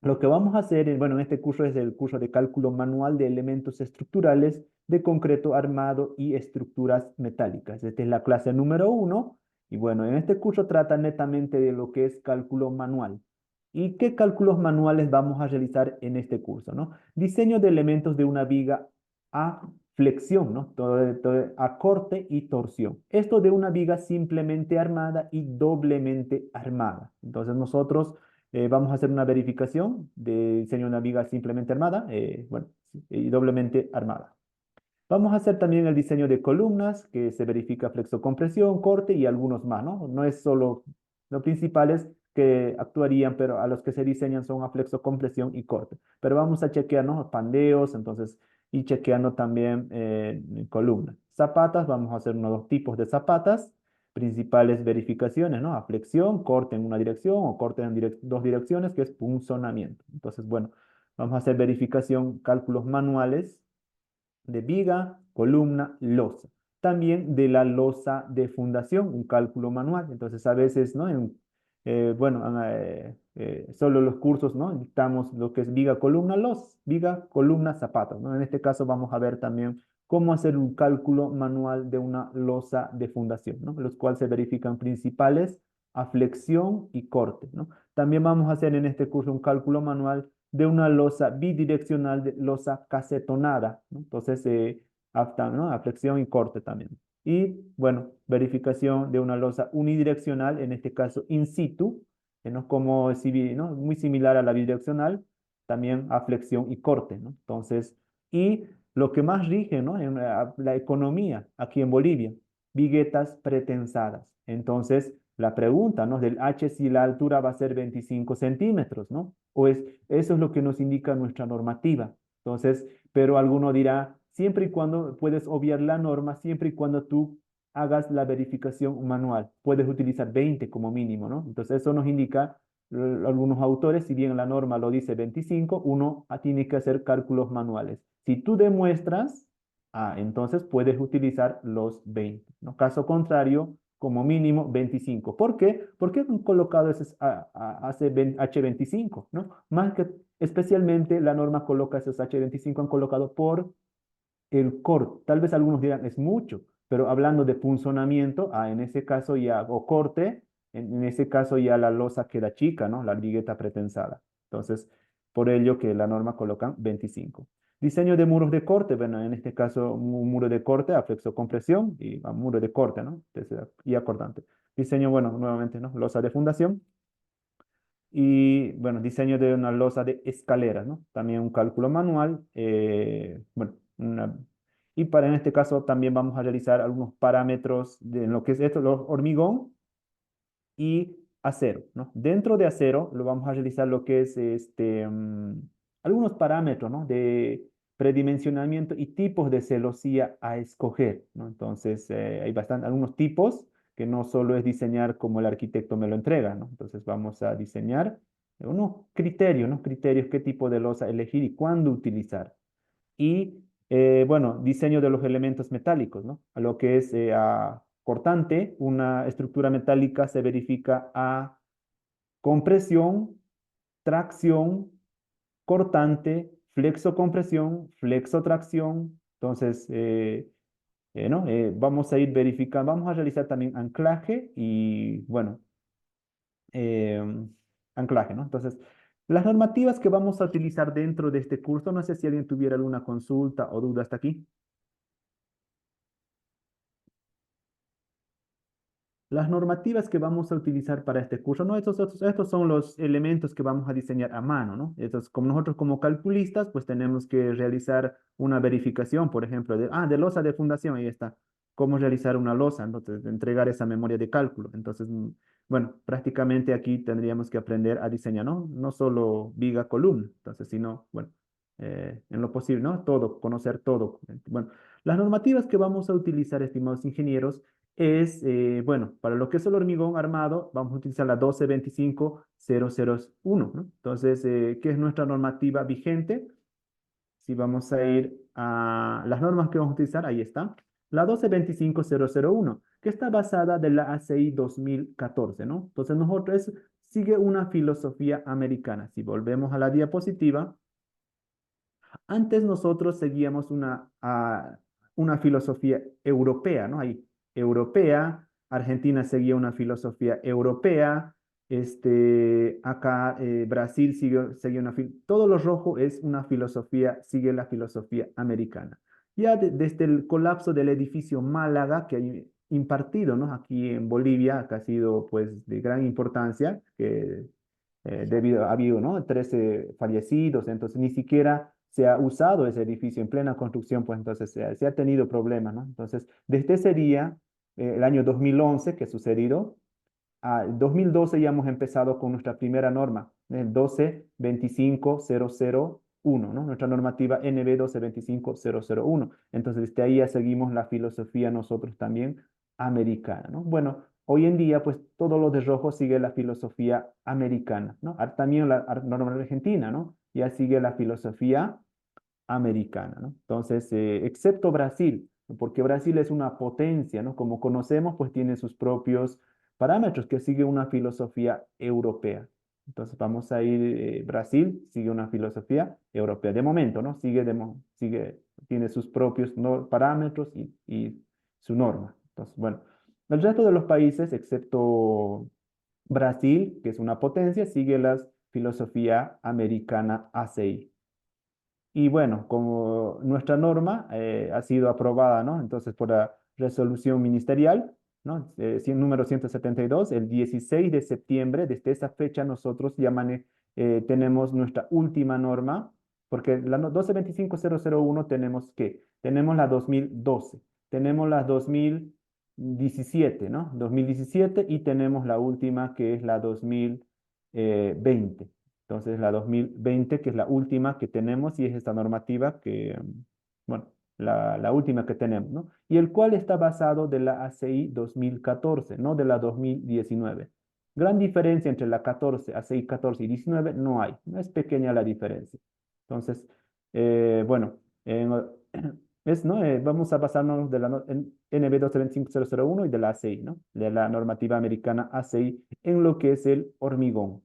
Lo que vamos a hacer, bueno, en este curso es el curso de cálculo manual de elementos estructurales de concreto armado y estructuras metálicas. Esta es la clase número uno. Y bueno, en este curso trata netamente de lo que es cálculo manual. ¿Y qué cálculos manuales vamos a realizar en este curso, no? Diseño de elementos de una viga a flexión, ¿no? A corte y torsión. Esto de una viga simplemente armada y doblemente armada. Entonces nosotros vamos a hacer una verificación de diseño de una viga simplemente armada, bueno, y doblemente armada. Vamos a hacer también el diseño de columnas, que se verifica flexocompresión, corte y algunos más, ¿no? No es solo los principales que actuarían, pero a los que se diseñan son a flexocompresión y corte. Pero vamos a chequear, ¿no? Pandeos, entonces, y chequeando también columnas. Zapatas, vamos a hacer unos dos tipos de zapatas, principales verificaciones, ¿no? A flexión, corte en una dirección o corte en dos direcciones, que es punzonamiento. Entonces, bueno, vamos a hacer verificación, cálculos manuales de viga, columna, losa. También de la losa de fundación, un cálculo manual. Entonces, a veces, ¿no? Bueno, solo los cursos, ¿no? Dictamos lo que es viga, columna, viga, columna, zapatos, ¿no? En este caso vamos a ver también cómo hacer un cálculo manual de una losa de fundación, ¿no? Los cuales se verifican principales a flexión y corte, ¿no? También vamos a hacer en este curso un cálculo manual de una losa bidireccional, de losa casetonada, ¿no? Entonces, apta, ¿no? A flexión y corte también. Y bueno, verificación de una losa unidireccional, en este caso in situ, ¿no? Como ¿no? Muy similar a la bidireccional, también a flexión y corte, ¿no? Entonces, y lo que más rige, ¿no? En la economía aquí en Bolivia, viguetas pretensadas. Entonces, la pregunta, ¿no? Del H, si la altura va a ser 25 centímetros, ¿no? Eso es lo que nos indica nuestra normativa. Entonces, pero alguno dirá, siempre y cuando puedes obviar la norma, siempre y cuando tú hagas la verificación manual, puedes utilizar 20 como mínimo, ¿no? Entonces, eso nos indica algunos autores, si bien la norma lo dice 25, uno tiene que hacer cálculos manuales. Si tú demuestras, entonces puedes utilizar los 20, ¿no? Caso contrario, como mínimo 25. ¿Por qué? Porque han colocado ese H25, ¿no? Más que especialmente la norma coloca esos H25, han colocado por el corte. Tal vez algunos dirán, es mucho, pero hablando de punzonamiento, en ese caso ya, o corte, en ese caso ya la losa queda chica, ¿no? La ligueta pretensada. Entonces, por ello que la norma colocan 25. Diseño de muros de corte, bueno, en este caso un muro de corte a flexocompresión y a muro de corte, ¿no? Entonces, y acordante. Diseño, bueno, nuevamente, ¿no? Losa de fundación y, bueno, diseño de una losa de escaleras, ¿no? También un cálculo manual, bueno, y para en este caso también vamos a realizar algunos parámetros de lo que es esto, los hormigón y acero, ¿no? Dentro de acero lo vamos a realizar lo que es algunos parámetros, ¿no? De predimensionamiento y tipos de celosía a escoger, ¿no? Entonces, hay bastante, algunos tipos que no solo es diseñar como el arquitecto me lo entrega, ¿no? Entonces, vamos a diseñar unos criterios, ¿no? Criterios, qué tipo de losa elegir y cuándo utilizar. Y bueno, diseño de los elementos metálicos, ¿no? A lo que es cortante, una estructura metálica se verifica a compresión, tracción, cortante, flexocompresión, flexotracción. Entonces, ¿no? Vamos a ir verificando, vamos a realizar también anclaje y, bueno, eh, anclaje, ¿no? Entonces, las normativas que vamos a utilizar dentro de este curso, no sé si alguien tuviera alguna consulta o duda hasta aquí. Las normativas que vamos a utilizar para este curso, ¿no? Estos son los elementos que vamos a diseñar a mano, ¿no? Estos, como nosotros como calculistas, pues tenemos que realizar una verificación, por ejemplo, de losa de fundación, ahí está. Cómo realizar una losa, entonces, entregar esa memoria de cálculo. Entonces, bueno, prácticamente aquí tendríamos que aprender a diseñar, ¿no? No solo viga, columna, entonces, sino, bueno, en lo posible, ¿no? Todo, conocer todo. Bueno, las normativas que vamos a utilizar, estimados ingenieros, es, bueno, para lo que es el hormigón armado, vamos a utilizar la 1225.001, ¿no? Entonces, ¿qué es nuestra normativa vigente? Si vamos a ir a las normas que vamos a utilizar, ahí está. La 1225.001, que está basada de la ACI 2014, ¿no? Entonces, nosotros sigue una filosofía americana. Si volvemos a la diapositiva, antes nosotros seguíamos una filosofía europea, ¿no? Hay europea, Argentina seguía una filosofía europea, acá Brasil sigue todo lo rojo es una filosofía, sigue la filosofía americana. Ya desde el colapso del edificio Málaga que hay impartido, ¿no? Aquí en Bolivia, que ha sido pues de gran importancia, que ha habido, ¿no? 13 fallecidos, entonces ni siquiera se ha usado ese edificio en plena construcción, pues entonces se ha tenido problemas, ¿no? Entonces, desde ese día, el año 2011 que ha sucedido, a 2012 ya hemos empezado con nuestra primera norma, el 12.25.001, ¿no? Nuestra normativa NB 12.25.001. Entonces, desde ahí ya seguimos la filosofía nosotros también americana, ¿no? Bueno, hoy en día, pues todo lo de rojo sigue la filosofía americana, ¿no? También la norma argentina, ¿no? Ya sigue la filosofía americana, ¿no? Entonces, excepto Brasil, ¿no? Porque Brasil es una potencia, ¿no? Como conocemos, pues tiene sus propios parámetros que sigue una filosofía europea. Entonces, vamos a ir, Brasil sigue una filosofía europea de momento, ¿no? Tiene sus propios parámetros y su norma. Entonces, bueno, el resto de los países, excepto Brasil, que es una potencia, sigue la filosofía americana ACI. Y bueno, como nuestra norma ha sido aprobada, ¿no? Entonces, por la resolución ministerial, ¿no? Número 172, el 16 de septiembre, desde esa fecha nosotros ya tenemos nuestra última norma, porque la 12.25.001 tenemos la 2012, tenemos la 2017, ¿no? 2017 y tenemos la última que es la 2020. Entonces, la 2020, que es la última que tenemos, y es esta normativa bueno, la última que tenemos, ¿no? Y el cual está basado de la ACI 2014, no de la 2019. Gran diferencia entre la 14, ACI 14 y 19 no hay, no es pequeña la diferencia. Entonces, bueno, ¿no? Vamos a basarnos de la NB 12.25.001 y de la ACI, ¿no? De la normativa americana ACI en lo que es el hormigón.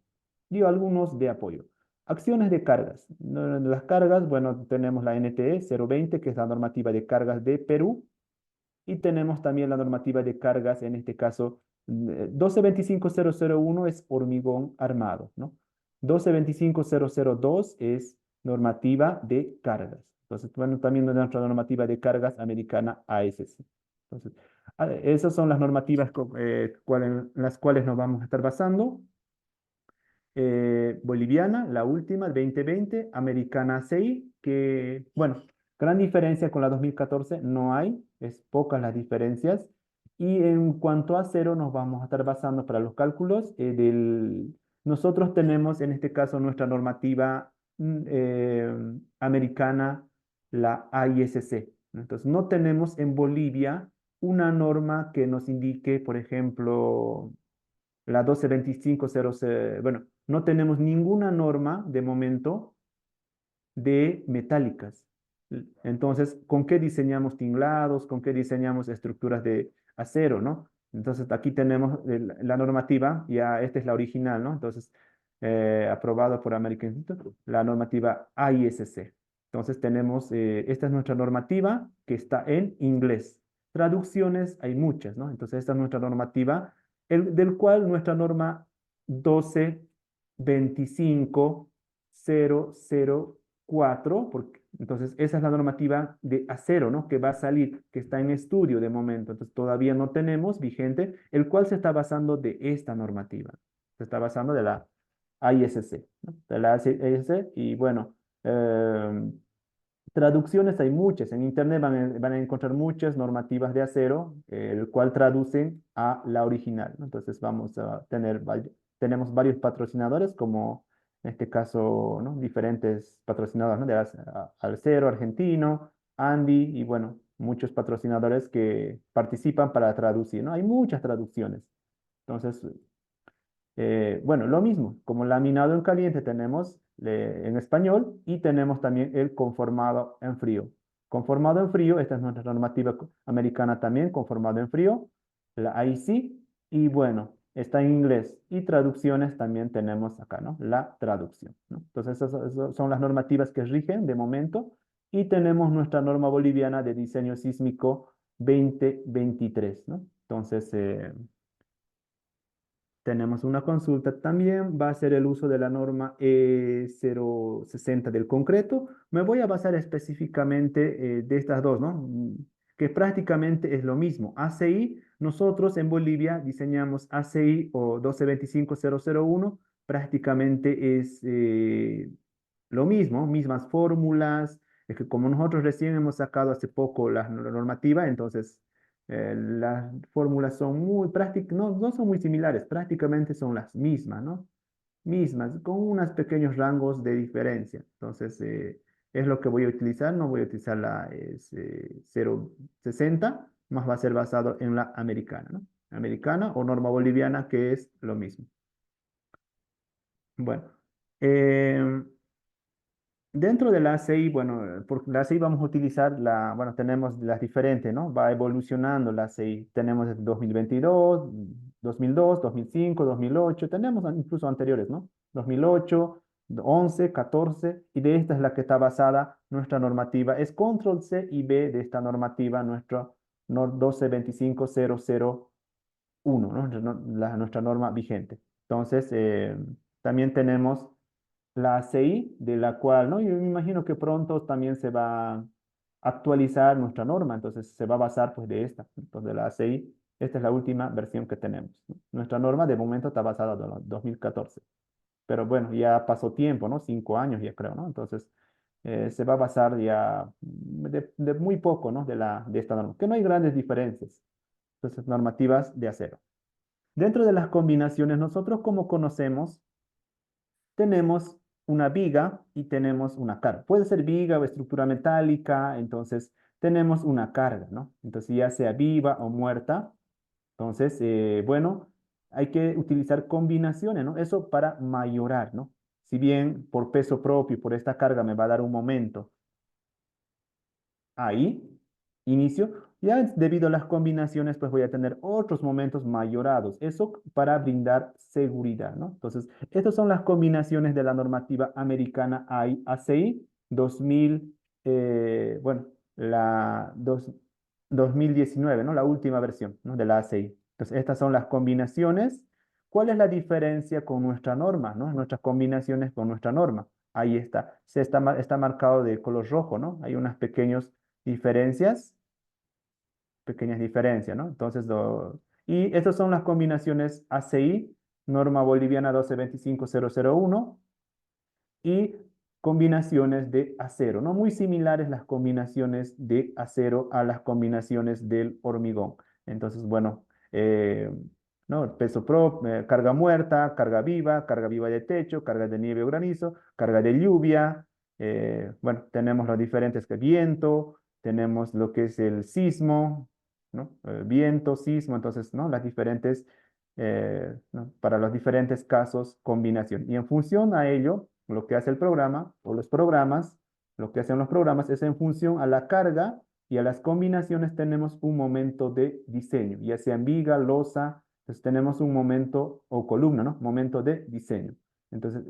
Dio algunos de apoyo. Acciones de cargas. Las cargas, bueno, tenemos la NTE 020, que es la normativa de cargas de Perú, y tenemos también la normativa de cargas, en este caso, 12.25.001 es hormigón armado, ¿no? 12.25.002 es normativa de cargas. Entonces, bueno, también nuestra normativa de cargas americana ASC. Entonces, esas son las normativas en las cuales nos vamos a estar basando. Boliviana, la última, el 2020, americana 6, que, bueno, gran diferencia con la 2014 no hay, es pocas las diferencias. Y en cuanto a cero, nos vamos a estar basando para los cálculos nosotros tenemos en este caso nuestra normativa americana, la AISC, ¿no? Entonces, no tenemos en Bolivia una norma que nos indique, por ejemplo, la 12.25.00, bueno, no tenemos ninguna norma de momento de metálicas. Entonces, ¿con qué diseñamos tinglados? ¿Con qué diseñamos estructuras de acero, no? Entonces, aquí tenemos la normativa, ya esta es la original, ¿no? Entonces, aprobado por American Institute, la normativa AISC. Entonces, esta es nuestra normativa que está en inglés. Traducciones hay muchas, ¿no? Entonces, esta es nuestra normativa, del cual nuestra norma 12.25.004, porque entonces esa es la normativa de acero, ¿no? Que va a salir, que está en estudio de momento. Entonces todavía no tenemos vigente, el cual se está basando de esta normativa. Se está basando de la AISC, ¿no? De la AISC y bueno, traducciones hay muchas. En internet van a encontrar muchas normativas de acero, el cual traducen a la original, ¿no? Entonces vamos a tenemos varios patrocinadores, como en este caso, ¿no? Diferentes patrocinadores, ¿no? Alcero, Argentino, Andy, y bueno, muchos patrocinadores que participan para traducir, ¿no? Hay muchas traducciones. Entonces, bueno, lo mismo, como laminado en caliente tenemos en español y tenemos también el conformado en frío. Conformado en frío, esta es nuestra normativa americana también, conformado en frío, la IC, y bueno, está en inglés. Y traducciones también tenemos acá, ¿no? La traducción, ¿no? Entonces, esas son las normativas que rigen de momento. Y tenemos nuestra norma boliviana de diseño sísmico 2023, ¿no? Entonces, tenemos una consulta también, va a ser el uso de la norma E060 del concreto. Me voy a basar específicamente de estas dos, ¿no? Que prácticamente es lo mismo. ACI, nosotros en Bolivia diseñamos ACI o 1225001, prácticamente es lo mismo, mismas fórmulas. Es que como nosotros recién hemos sacado hace poco la normativa, entonces las fórmulas son muy prácticas, no, no son muy similares, prácticamente son las mismas, ¿no? Mismas, con unos pequeños rangos de diferencia. Entonces, es lo que voy a utilizar, no voy a utilizar la 060, más va a ser basado en la americana, ¿no? Americana o norma boliviana, que es lo mismo. Bueno, em, dentro de la ACI, bueno, por la ACI vamos a utilizar bueno, tenemos las diferentes, ¿no? Va evolucionando la ACI. Tenemos el 2022, 2002, 2005, 2008, tenemos incluso anteriores, ¿no? 2008, 11, 14, y de esta es la que está basada nuestra normativa. Es control C y B de esta normativa, nuestro 1225.001, ¿no? Nuestra norma vigente. Entonces, también tenemos la ACI, de la cual, ¿no? Yo me imagino que pronto también se va a actualizar nuestra norma, entonces se va a basar pues de esta. Entonces la ACI, esta es la última versión que tenemos, ¿no? Nuestra norma de momento está basada en 2014, pero bueno, ya pasó tiempo, ¿no? 5 años ya creo, ¿no? Entonces se va a basar ya de muy poco, ¿no? De esta norma, que no hay grandes diferencias. Entonces, normativas de acero. Dentro de las combinaciones, nosotros como conocemos, tenemos una viga y tenemos una carga. Puede ser viga o estructura metálica, entonces tenemos una carga, ¿no? Entonces ya sea viva o muerta, entonces, bueno, hay que utilizar combinaciones, ¿no? Eso para mayorar, ¿no? Si bien por peso propio y por esta carga me va a dar un momento ahí, inicio, ya debido a las combinaciones, pues voy a tener otros momentos mayorados. Eso para brindar seguridad, ¿no? Entonces, estas son las combinaciones de la normativa americana ACI 2000, bueno, la 2019, ¿no? La última versión, ¿no? De la ACI. Entonces, estas son las combinaciones. ¿Cuál es la diferencia con nuestra norma, ¿no? Nuestras combinaciones con nuestra norma. Ahí está. Está marcado de color rojo, ¿no? Hay unos diferencias, pequeñas diferencias, ¿no? Entonces, y estas son las combinaciones ACI, norma boliviana 1225001, y combinaciones de acero, ¿no? Muy similares las combinaciones de acero a las combinaciones del hormigón. Entonces, bueno, ¿no? Peso pro, carga viva de techo, carga de nieve o granizo, carga de lluvia. Bueno, tenemos los diferentes que viento, tenemos lo que es el sismo, ¿no? Viento, sismo, entonces, ¿no? Las diferentes, ¿no? Para los diferentes casos, combinación. Y en función a ello, lo que hace el programa o los programas, lo que hacen los programas es en función a la carga y a las combinaciones tenemos un momento de diseño, ya sea en viga, losa, entonces tenemos un momento o columna, ¿no? Momento de diseño. Entonces,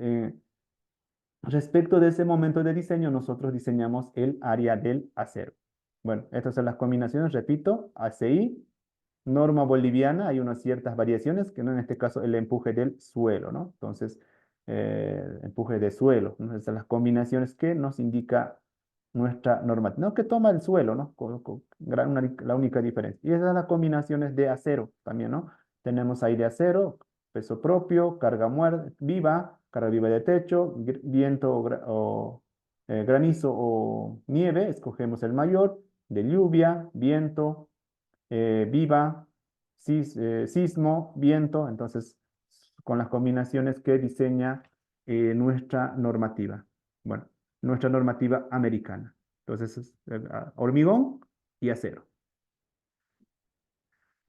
respecto de ese momento de diseño, nosotros diseñamos el área del acero. Bueno, estas son las combinaciones, repito, ACI, norma boliviana, hay unas ciertas variaciones, que no en este caso el empuje del suelo, ¿no? Entonces, empuje de suelo, ¿no? Esas son las combinaciones que nos indica nuestra normativa, no que toma el suelo, ¿no? La única diferencia. Y esas son las combinaciones de acero también, ¿no? Tenemos ahí de acero, peso propio, carga viva, carga viva de techo, viento granizo o nieve, escogemos el mayor, de lluvia, viento, viva, sismo, viento, entonces con las combinaciones que diseña nuestra normativa. Bueno, nuestra normativa americana. Entonces, hormigón y acero.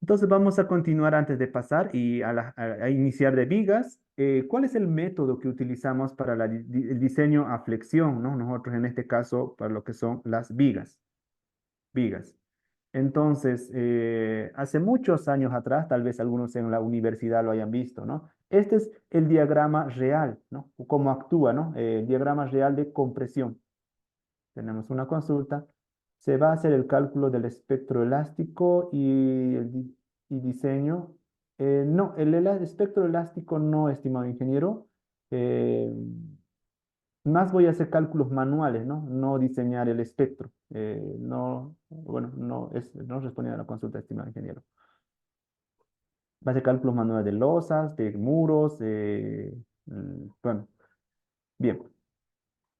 Entonces vamos a continuar antes de pasar y a iniciar de vigas. ¿Cuál es el método que utilizamos para el diseño a flexión, ¿no? Nosotros en este caso para lo que son las vigas. Vigas. Entonces, hace muchos años atrás, tal vez algunos en la universidad lo hayan visto, ¿no? Este es el diagrama real, ¿no? Cómo actúa, ¿no? El diagrama real de compresión. Tenemos una consulta. Se va a hacer el cálculo del espectro elástico y diseño. No, espectro elástico no, estimado ingeniero. Eh, Más voy a hacer cálculos manuales, ¿no? No diseñar el espectro. No, bueno, no respondiendo a la consulta, estimado ingeniero. Va a hacer cálculos manuales de losas, de muros, bueno, bien.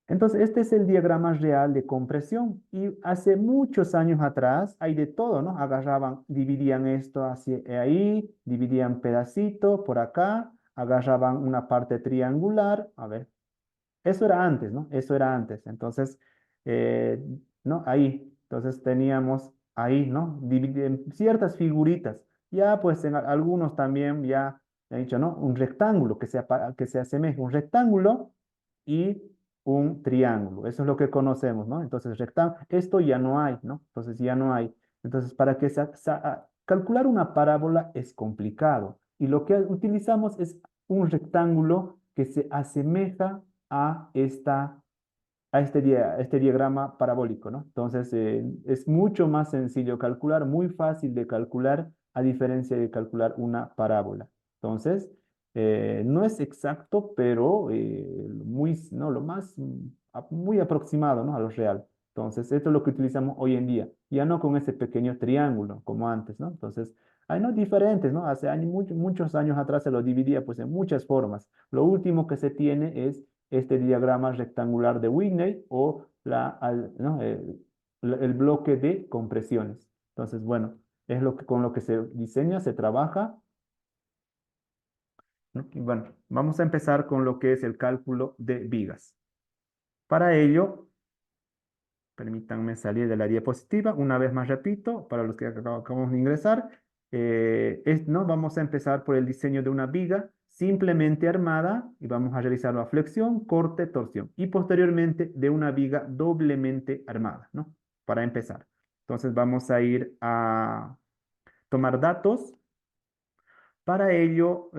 Entonces, este es el diagrama real de compresión. Y hace muchos años atrás hay de todo, ¿no? Agarraban, dividían esto hacia ahí, dividían pedacito por acá, agarraban una parte triangular. A ver, eso era antes, ¿no? Eso era antes. Entonces, eh, ¿no? Ahí. Entonces teníamos ahí, ¿no? Dividen ciertas figuritas. Ya, pues en algunos también ya he dicho, ¿no? Un rectángulo que se asemeje, un rectángulo y un triángulo. Eso es lo que conocemos, ¿no? Entonces, esto ya no hay, ¿no? Entonces ya no hay. Entonces, para que calcular una parábola es complicado. Y lo que utilizamos es un rectángulo que se asemeja a, este diagrama parabólico, ¿no? Entonces, es mucho más sencillo calcular, muy fácil de calcular, a diferencia de calcular una parábola. Entonces, no es exacto, pero no, lo más, muy aproximado, ¿no? A lo real. Entonces, esto es lo que utilizamos hoy en día, ya no con ese pequeño triángulo como antes, ¿no? Entonces, hay no diferentes, ¿no? Hace años, muchos años atrás se lo dividía pues en muchas formas. Lo último que se tiene es este diagrama rectangular de Whitney o ¿no? El bloque de compresiones. Entonces, bueno, es con lo que se diseña, se trabaja, ¿no? Y bueno, vamos a empezar con lo que es el cálculo de vigas. Para ello, permítanme salir de la diapositiva. Una vez más repito, para los que acabamos de ingresar, ¿no? Vamos a empezar por el diseño de una viga simplemente armada y vamos a realizar la flexión, corte, torsión y posteriormente de una viga doblemente armada, ¿no? Para empezar. Entonces vamos a ir a tomar datos. Para ello,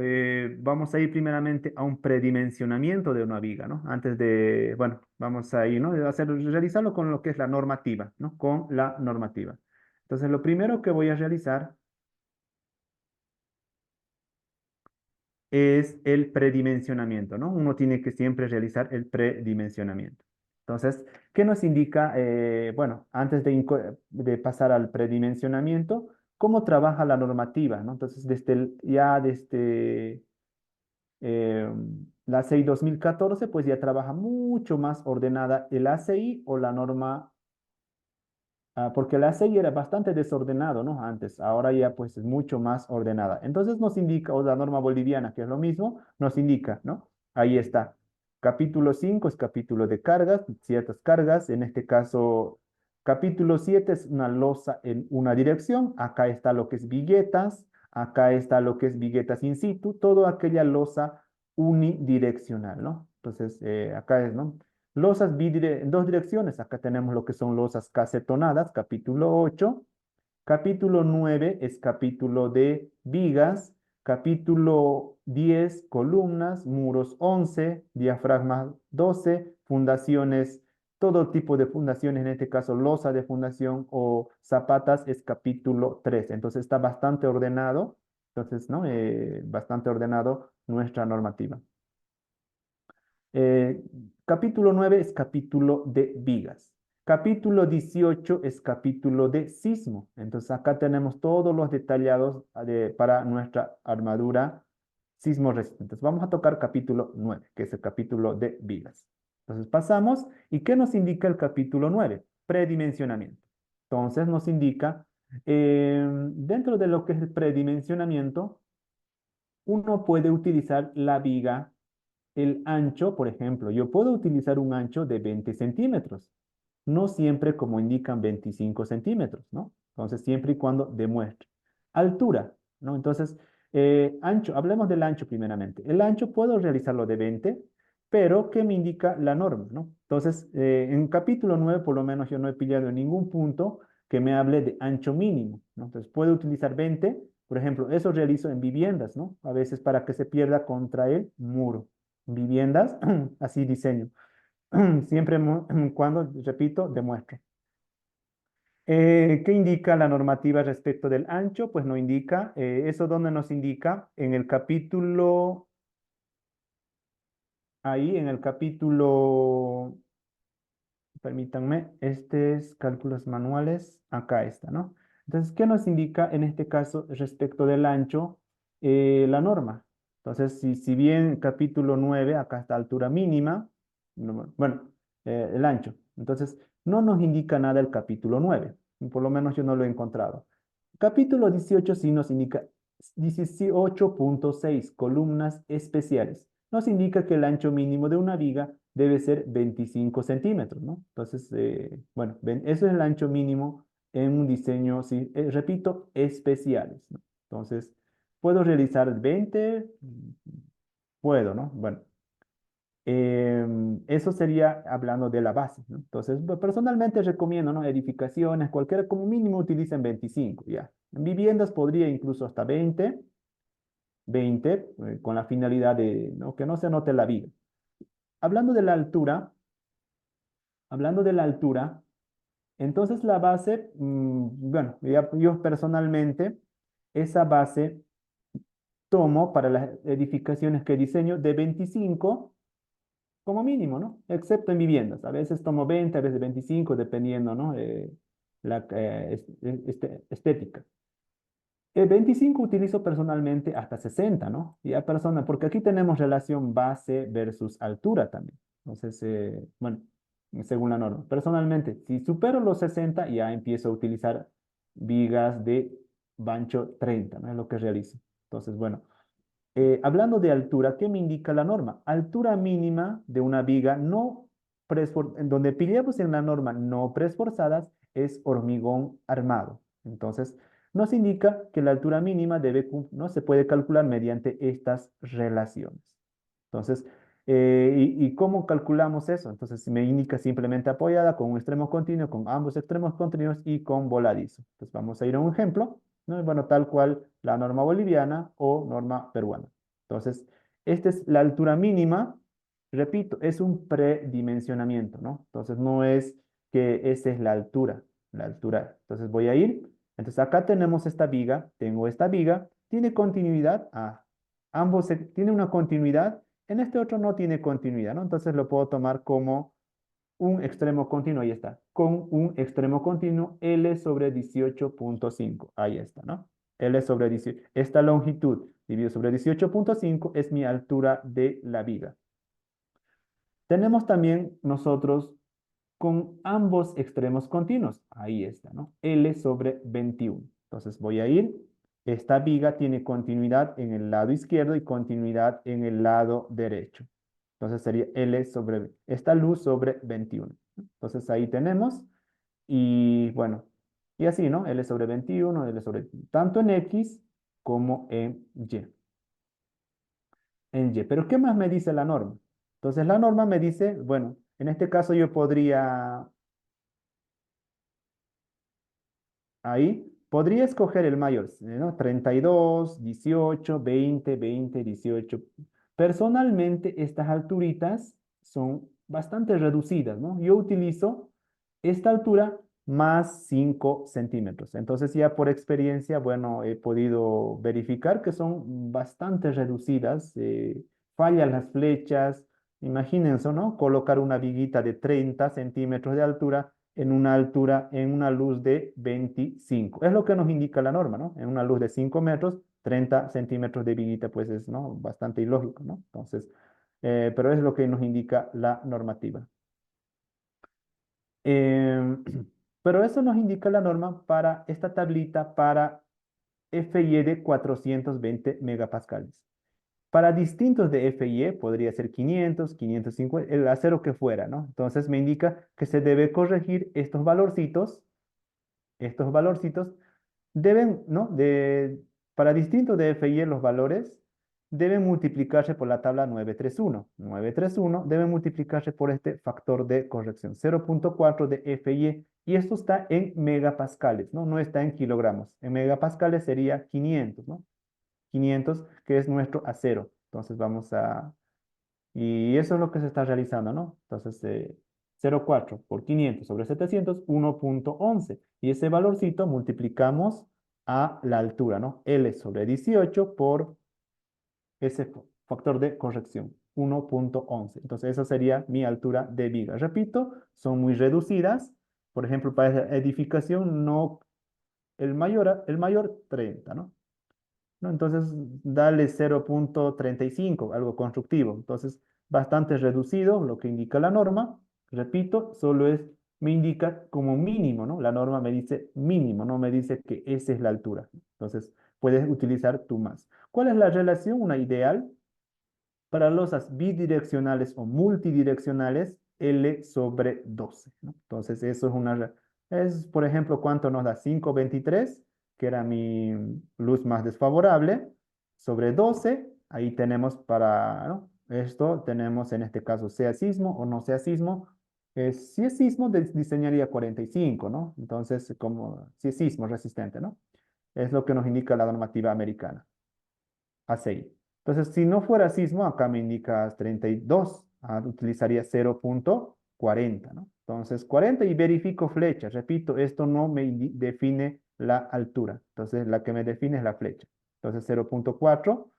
vamos a ir primeramente a un predimensionamiento de una viga, ¿no? Antes de, bueno, vamos a ir, ¿no? Realizarlo con lo que es la normativa, ¿no? Con la normativa. Entonces, lo primero que voy a realizar es el predimensionamiento, ¿no? Uno tiene que siempre realizar el predimensionamiento. Entonces, ¿qué nos indica? Bueno, antes de pasar al predimensionamiento, ¿cómo trabaja la normativa, ¿no? Entonces, desde eh, la ACI 2014, pues ya trabaja mucho más ordenada el ACI o la norma, porque la ACI era bastante desordenado, ¿no? Antes, ahora ya pues es mucho más ordenada. Entonces nos indica, o la norma boliviana, que es lo mismo, nos indica, ¿no? Ahí está. Capítulo 5 es capítulo de cargas, ciertas cargas. En este caso, capítulo 7 es una losa en una dirección. Acá está lo que es viguetas. Acá está lo que es viguetas in situ. Todo aquella losa unidireccional, ¿no? Entonces, acá es, ¿no? Losas en dos direcciones. Acá tenemos lo que son losas casetonadas, capítulo 8. Capítulo 9 es capítulo de vigas. Capítulo 10, columnas, muros 11, diafragma 12, fundaciones, todo tipo de fundaciones, en este caso losa de fundación o zapatas es capítulo 3. Entonces está bastante ordenado, entonces, ¿no? Bastante ordenado nuestra normativa. Eh, Capítulo 9 es capítulo de vigas. Capítulo 18 es capítulo de sismo. Entonces acá tenemos todos los detallados para nuestra armadura sismo resistente. Vamos a tocar capítulo 9, que es el capítulo de vigas. Entonces pasamos. ¿Y qué nos indica el capítulo 9? Predimensionamiento. Entonces nos indica, dentro de lo que es el predimensionamiento, uno puede utilizar la viga, el ancho, por ejemplo, yo puedo utilizar un ancho de 20 centímetros, no siempre como indican 25 centímetros, ¿no? Entonces, siempre y cuando demuestre. Altura, ¿no? Entonces, ancho, hablemos del ancho primeramente. El ancho puedo realizarlo de 20, pero ¿qué me indica la norma, no? Entonces, en capítulo 9, por lo menos yo no he pillado en ningún punto que me hable de ancho mínimo, ¿no? Entonces, puedo utilizar 20, por ejemplo, eso realizo en viviendas, ¿no? A veces para que se pierda contra el muro. En viviendas, así diseño. Siempre cuando, repito, demuestro. ¿Qué indica la normativa respecto del ancho? Pues no indica. ¿Eso dónde nos indica? En el capítulo, ahí en el capítulo, permítanme, este es cálculos manuales, acá está, ¿no? Entonces, ¿qué nos indica en este caso respecto del ancho? La norma. Entonces, si bien capítulo 9 acá está altura mínima, bueno, el ancho. Entonces, no nos indica nada el capítulo 9. Por lo menos yo no lo he encontrado. Capítulo 18 sí nos indica 18.6 columnas especiales. Nos indica que el ancho mínimo de una viga debe ser 25 centímetros, ¿no? Entonces, bueno, ven, eso es el ancho mínimo en un diseño, sí, repito, especiales, ¿no? Entonces, ¿puedo realizar 20? Puedo, ¿no? Bueno, eso sería hablando de la base, ¿no? Entonces, personalmente recomiendo, ¿no? Edificaciones, cualquiera, como mínimo utilicen 25, ya. En viviendas podría incluso hasta 20, con la finalidad de, ¿no? Que no se note la viga. Hablando de la altura, hablando de la altura, entonces la base, bueno, yo personalmente, esa base tomo para las edificaciones que diseño de 25 como mínimo, ¿no? Excepto en viviendas. A veces tomo 20, a veces 25, dependiendo, ¿no? La estética. 25 utilizo personalmente hasta 60, ¿no? Y a persona, porque aquí tenemos relación base versus altura también. Entonces, bueno, según la norma. Personalmente, si supero los 60, ya empiezo a utilizar vigas de bancho 30, ¿no? Es lo que realizo. Entonces, bueno, hablando de altura, ¿qué me indica la norma? Altura mínima de una viga no en donde pillamos en la norma no preesforzadas es hormigón armado. Entonces, nos indica que la altura mínima no se puede calcular mediante estas relaciones. Entonces, ¿y cómo calculamos eso? Entonces, me indica simplemente apoyada con un extremo continuo, con ambos extremos continuos y con voladizo. Entonces, vamos a ir a un ejemplo, ¿no? Bueno, tal cual la norma boliviana o norma peruana. Entonces, esta es la altura mínima. Repito, es un predimensionamiento, ¿no? Entonces, no es que esa es la altura. Entonces, voy a ir. Entonces, acá tenemos esta viga, tengo esta viga, tiene continuidad. Ambos tiene una continuidad. En este otro no tiene continuidad, ¿no? Entonces lo puedo tomar como un extremo continuo, ahí está, con un extremo continuo L sobre 18.5, ahí está, ¿no? L sobre 18, esta longitud dividido sobre 18.5 es mi altura de la viga. Tenemos también nosotros con ambos extremos continuos, ahí está, ¿no? L sobre 21. Entonces voy a ir, esta viga tiene continuidad en el lado izquierdo y continuidad en el lado derecho. Entonces sería L sobre, esta luz sobre 21. Entonces ahí tenemos, y bueno, y así, ¿no? L sobre 21, L sobre, tanto en X como en Y. En Y. Pero ¿qué más me dice la norma? Entonces la norma me dice, bueno, en este caso yo podría, ahí, podría escoger el mayor, ¿no? 32, 18, 20, 20, 18. Personalmente, estas alturitas son bastante reducidas, ¿no? Yo utilizo esta altura más 5 centímetros. Entonces ya por experiencia, bueno, he podido verificar que son bastante reducidas. Fallan las flechas. Imagínense, ¿no? Colocar una viguita de 30 centímetros de altura en una altura, en una luz de 25. Es lo que nos indica la norma, ¿no? En una luz de 5 metros, 30 centímetros de viguita, pues es, ¿no? Bastante ilógico, ¿no? Entonces, pero es lo que nos indica la normativa. Em, pero eso nos indica la norma para esta tablita para FIE de 420 megapascales. Para distintos de FIE podría ser 500, 550, el acero que fuera, ¿no? Entonces me indica que se debe corregir estos valorcitos deben, ¿no? Para distintos de FIE los valores debe multiplicarse por la tabla 931. 931 debe multiplicarse por este factor de corrección, 0.4 de FI, y esto está en megapascales, ¿no? No está en kilogramos. En megapascales sería 500, ¿no? 500, que es nuestro acero. Entonces vamos a... Y eso es lo que se está realizando, ¿no? Entonces, 0,4 por 500 sobre 700, 1.11. Y ese valorcito multiplicamos a la altura, ¿no? L sobre 18 por ese factor de corrección, 1.11. Entonces, esa sería mi altura de viga. Repito, son muy reducidas. Por ejemplo, para esa edificación, no, el mayor 30, ¿no? ¿No? Entonces, dale 0.35, algo constructivo. Entonces, bastante reducido, lo que indica la norma. Repito, solo es, me indica como mínimo, ¿no? La norma me dice mínimo, no me dice que esa es la altura. Entonces, puedes utilizar tu más. ¿Cuál es la relación? Una ideal para losas bidireccionales o multidireccionales, L sobre 12, ¿no? Entonces, eso es por ejemplo, ¿cuánto nos da? 5,23, que era mi luz más desfavorable, sobre 12, ahí tenemos para, ¿no? Esto tenemos en este caso, sea sismo o no sea sismo. Si es sismo, diseñaría 45, ¿no? Entonces, como si es sismo resistente, ¿no? Es lo que nos indica la normativa americana. ACI. Entonces, si no fuera sismo, acá me indicas 32, utilizaría 0.40, ¿no? Entonces, 40 y verifico flecha. Repito, esto no me define la altura. Entonces, la que me define es la flecha. Entonces, 0.4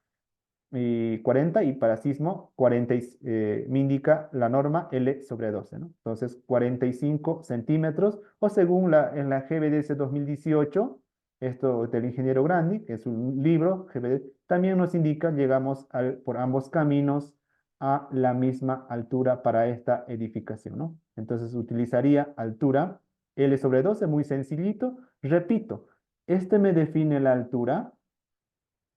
y 40, y para sismo 40, me indica la norma L sobre 12, ¿no? Entonces 45 centímetros, o según en la GBDS 2018, esto del ingeniero Grandi, que es un libro, GBD, también nos indica, llegamos por ambos caminos a la misma altura para esta edificación, ¿no? Entonces utilizaría altura L sobre 12, muy sencillito. Repito, este me define la altura,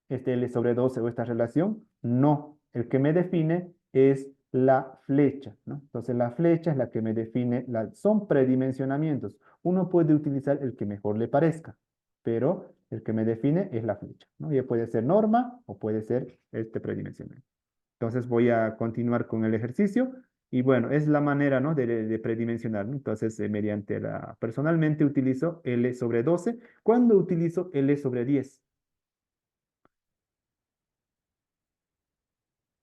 este L sobre 12 o esta relación, no. El que me define es la flecha, ¿no? Entonces la flecha es la que me define, son predimensionamientos. Uno puede utilizar el que mejor le parezca, pero el que me define es la flecha, ¿no? Ya puede ser norma o puede ser este predimensionamiento. Entonces voy a continuar con el ejercicio y bueno, es la manera, ¿no? de predimensionar, ¿no? Entonces, personalmente utilizo L sobre 12. ¿Cuándo utilizo L sobre 10?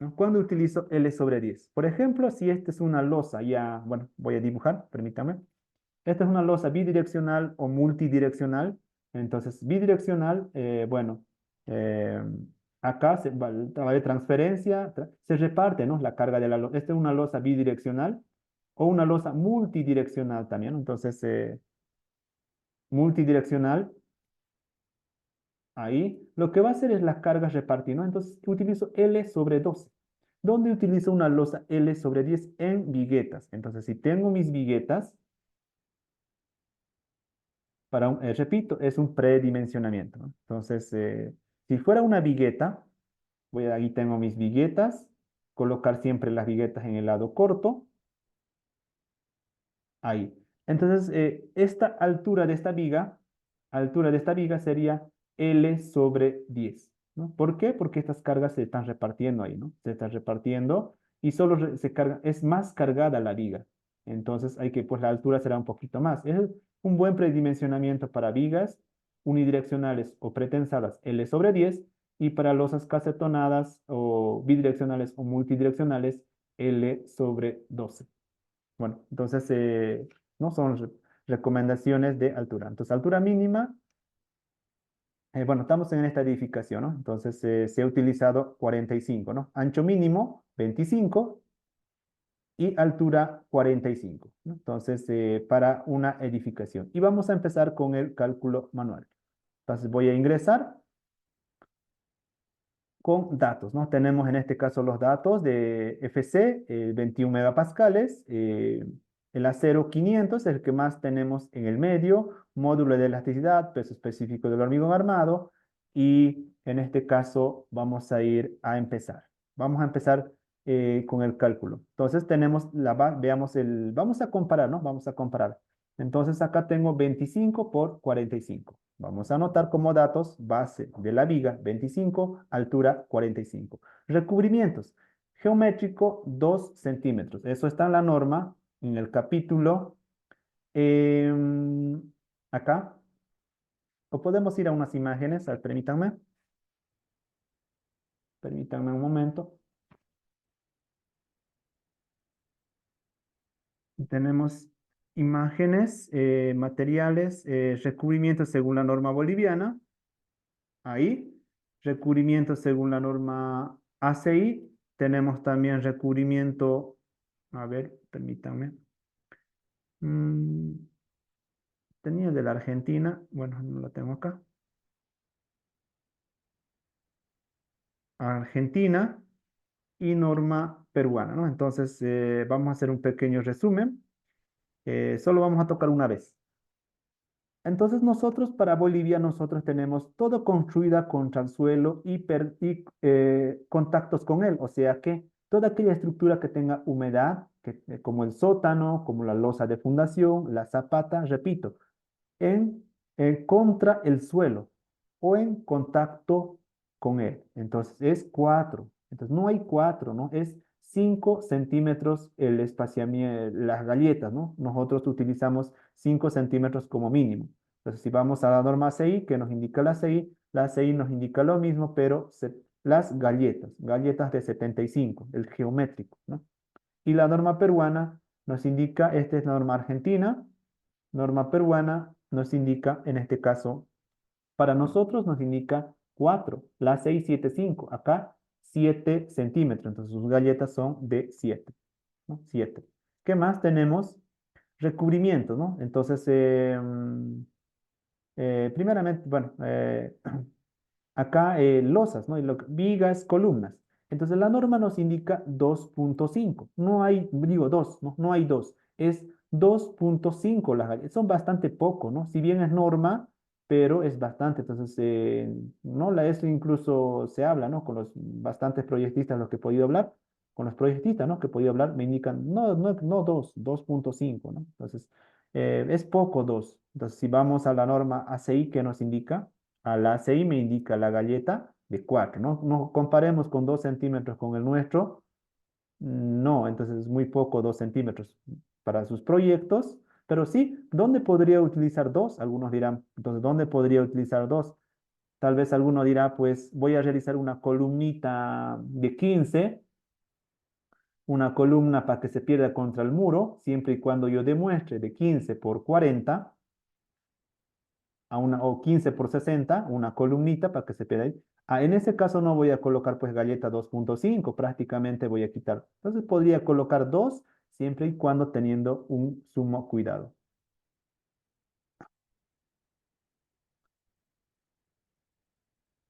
¿No? ¿Cuándo utilizo L sobre 10? Por ejemplo, si esta es una losa, ya, bueno, voy a dibujar, permítame. Esta es una losa bidireccional o multidireccional. Entonces, bidireccional, bueno, eh, acá vale transferencia, se reparte, ¿no? La carga de la losa. Esta es una losa bidireccional o una losa multidireccional también, ¿no? Entonces, multidireccional, ahí, lo que va a hacer es las cargas repartir, ¿no? Entonces, utilizo L sobre 12. ¿Dónde utilizo una losa L sobre 10? En viguetas. Entonces, si tengo mis viguetas, repito, es un predimensionamiento, ¿no? Entonces, si fuera una vigueta, ahí tengo mis viguetas, colocar siempre las viguetas en el lado corto, ahí. Entonces, esta altura de esta viga sería L sobre 10, ¿no? ¿Por qué? Porque estas cargas se están repartiendo ahí, ¿no? Se están repartiendo y solo se carga, es más cargada la viga. Entonces, pues la altura será un poquito más. Es un buen predimensionamiento para vigas unidireccionales o pretensadas L sobre 10, y para losas casetonadas o bidireccionales o multidireccionales L sobre 12. Bueno, entonces, no son recomendaciones de altura. Entonces, altura mínima, bueno, estamos en esta edificación, ¿no? Entonces, se ha utilizado 45, ¿no? Ancho mínimo, 25, y altura 45, ¿no? Entonces, para una edificación. Y vamos a empezar con el cálculo manual. Entonces, voy a ingresar con datos, ¿no? Tenemos en este caso los datos de FC, 21 megapascales, el acero 500 es el que más tenemos en el medio, módulo de elasticidad, peso específico del hormigón armado, y en este caso vamos a ir a empezar. Vamos a empezar con el cálculo. Entonces tenemos veamos vamos a comparar, ¿no? Vamos a comparar. Entonces acá tengo 25 por 45. Vamos a anotar como datos base de la viga 25, altura 45. Recubrimientos. Geométrico 2 centímetros. Eso está en la norma, en el capítulo. em, Acá. O podemos ir a unas imágenes. A ver, permítanme. Permítanme un momento. Tenemos imágenes, materiales, recubrimientos según la norma boliviana. Ahí. Recubrimientos según la norma ACI. Tenemos también recubrimiento, a ver, permítanme. Mm, tenía de la Argentina, bueno, no la tengo acá. Argentina y norma peruana, ¿no? Entonces, vamos a hacer un pequeño resumen. Solo vamos a tocar una vez. Entonces nosotros para Bolivia, nosotros tenemos todo construida contra el suelo y contactos con él. O sea que toda aquella estructura que tenga humedad, como el sótano, como la losa de fundación, la zapata, repito, en, contra el suelo o en contacto con él. Entonces es 4. Entonces no hay 4, ¿no? Es 5 centímetros el espaciamiento, las galletas, ¿no? Nosotros utilizamos 5 centímetros como mínimo. Entonces si vamos a la norma CI, que nos indica la CI nos indica lo mismo, pero las galletas de 75, el geométrico, ¿no? Y la norma peruana nos indica, esta es la norma argentina, norma peruana nos indica, en este caso, para nosotros nos indica 4, la 675, acá 7 centímetros, entonces sus galletas son de 7, ¿no? 7. ¿Qué más tenemos? Recubrimiento, ¿no? Entonces, primeramente, bueno, acá losas, ¿no? Vigas, columnas. Entonces la norma nos indica 2.5. No hay, digo 2, ¿no? No hay 2. Es 2.5 las galletas. Son bastante poco, ¿no? Si bien es norma, pero es bastante. Entonces, ¿no? Eso incluso se habla, ¿no? Con los bastantes proyectistas, los que he podido hablar, con los proyectistas, ¿no? Que he podido hablar, me indican, no 2, 2.5, ¿no? Entonces, es poco 2. Entonces, si vamos a la norma ACI, ¿qué nos indica? A la ACI me indica la galleta de 4, ¿no? No comparemos con 2 centímetros con el nuestro. No, entonces es muy poco 2 centímetros para sus proyectos, pero sí, ¿dónde podría utilizar 2? Algunos dirán, entonces, ¿dónde podría utilizar 2? Tal vez alguno dirá, pues voy a realizar una columnita de 15, una columna para que se pierda contra el muro, siempre y cuando yo demuestre de 15 por 40 o 15 por 60, una columnita para que se quede ahí. En ese caso no voy a colocar pues galleta 2.5, prácticamente voy a quitar. Entonces podría colocar 2 siempre y cuando teniendo un sumo cuidado.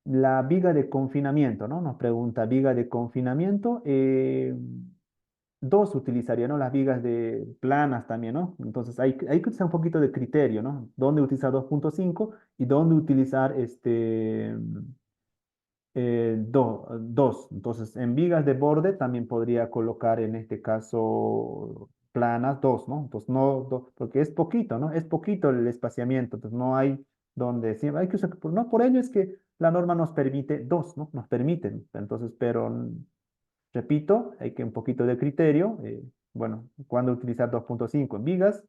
La viga de confinamiento, ¿no? Nos pregunta viga de confinamiento. Dos utilizaría, ¿no? Las vigas de planas también, ¿no? Entonces hay que usar un poquito de criterio, ¿no? ¿Dónde utilizar 2.5 y dónde utilizar dos? Entonces, en vigas de borde también podría colocar en este caso planas dos, ¿no? Entonces, no, porque es poquito, ¿no? Es poquito el espaciamiento, entonces no hay donde, siempre hay que usar, no, por ello es que la norma nos permite dos, ¿no? Nos permiten, entonces, pero repito, hay que un poquito de criterio, bueno, cuándo utilizar 2.5 en vigas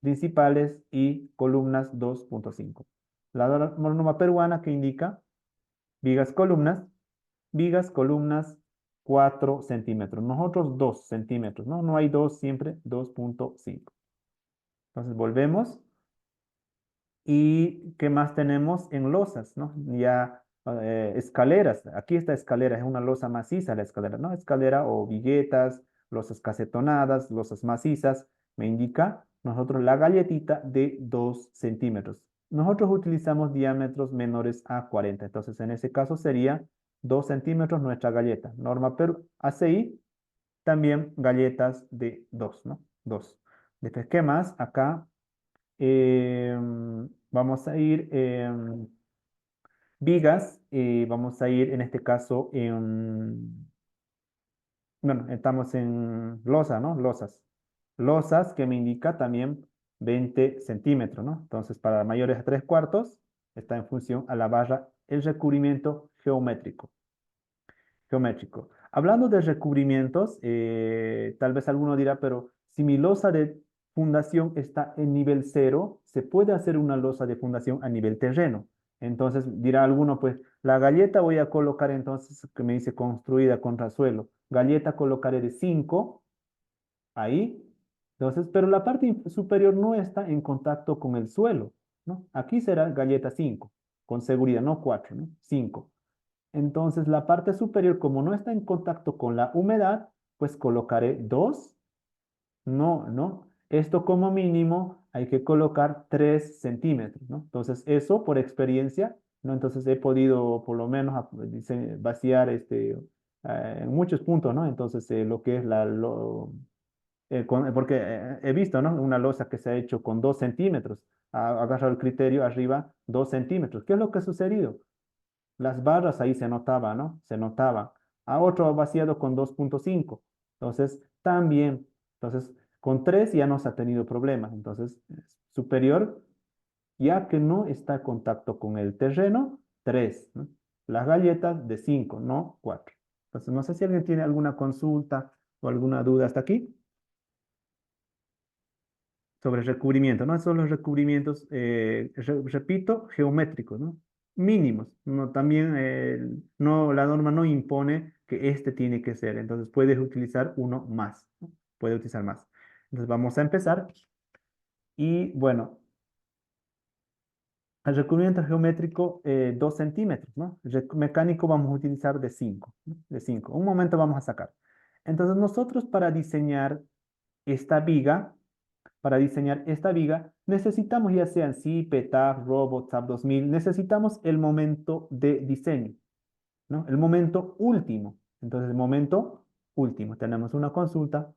principales y columnas 2.5. La norma peruana que indica vigas, columnas 4 centímetros. Nosotros 2 centímetros, ¿no? No hay 2 siempre, 2.5. Entonces volvemos. ¿Y qué más tenemos en losas, ¿no? Ya escaleras. Aquí esta escalera es una losa maciza, la escalera, ¿no? Escalera o viguetas, losas casetonadas, losas macizas. Me indica nosotros la galletita de 2 centímetros. Nosotros utilizamos diámetros menores a 40. Entonces, en ese caso sería 2 centímetros nuestra galleta. Norma ACI, también galletas de 2, ¿no? 2. Después, ¿qué más? Acá vamos a ir en vigas, vamos a ir en este caso en, bueno, estamos en losa, ¿no? Losas. Losas que me indica también 20 centímetros, ¿no? Entonces, para mayores a 3/4 está en función a la barra el recubrimiento geométrico. Hablando de recubrimientos, tal vez alguno dirá, pero si mi losa de fundación está en nivel cero, se puede hacer una losa de fundación a nivel terreno. Entonces dirá alguno, pues la galleta voy a colocar entonces, que me dice construida con rasuelo. Galleta colocaré de 5 ahí. Entonces, pero la parte superior no está en contacto con el suelo, ¿no? Aquí será galleta 5 con seguridad, no 4, ¿no? 5. Entonces, la parte superior, como no está en contacto con la humedad, pues colocaré 2. No, no. Esto como mínimo hay que colocar 3 centímetros, ¿no? Entonces, eso por experiencia, ¿no? Entonces, he podido por lo menos vaciar en muchos puntos, ¿no? Entonces, lo que es porque he visto, ¿no? Una losa que se ha hecho con 2 centímetros. Ha agarrado el criterio arriba 2 centímetros. ¿Qué es lo que ha sucedido? Las barras ahí se notaba, ¿no? Se notaba. A otro vaciado con 2,5. Entonces, también. Entonces, con 3 ya no se ha tenido problemas. Entonces, superior, ya que no está en contacto con el terreno, 3, ¿no? Las galletas de 5, no 4. Entonces, no sé si alguien tiene alguna consulta o alguna duda hasta aquí sobre recubrimiento, ¿no? Son los recubrimientos, repito, geométricos, ¿no? Mínimos, ¿no? También no, la norma no impone que este tiene que ser, entonces puedes utilizar uno más, ¿no? Puedes utilizar más. Entonces vamos a empezar y bueno, el recubrimiento geométrico 2 centímetros, ¿no? Mecánico vamos a utilizar de 5, ¿no? De 5. Un momento vamos a sacar. Entonces nosotros para diseñar esta viga, necesitamos ya sean SIPE, TAF, Robot, SAP 2000, necesitamos el momento de diseño, ¿no? El momento último. Entonces, el momento último. Tenemos una consulta.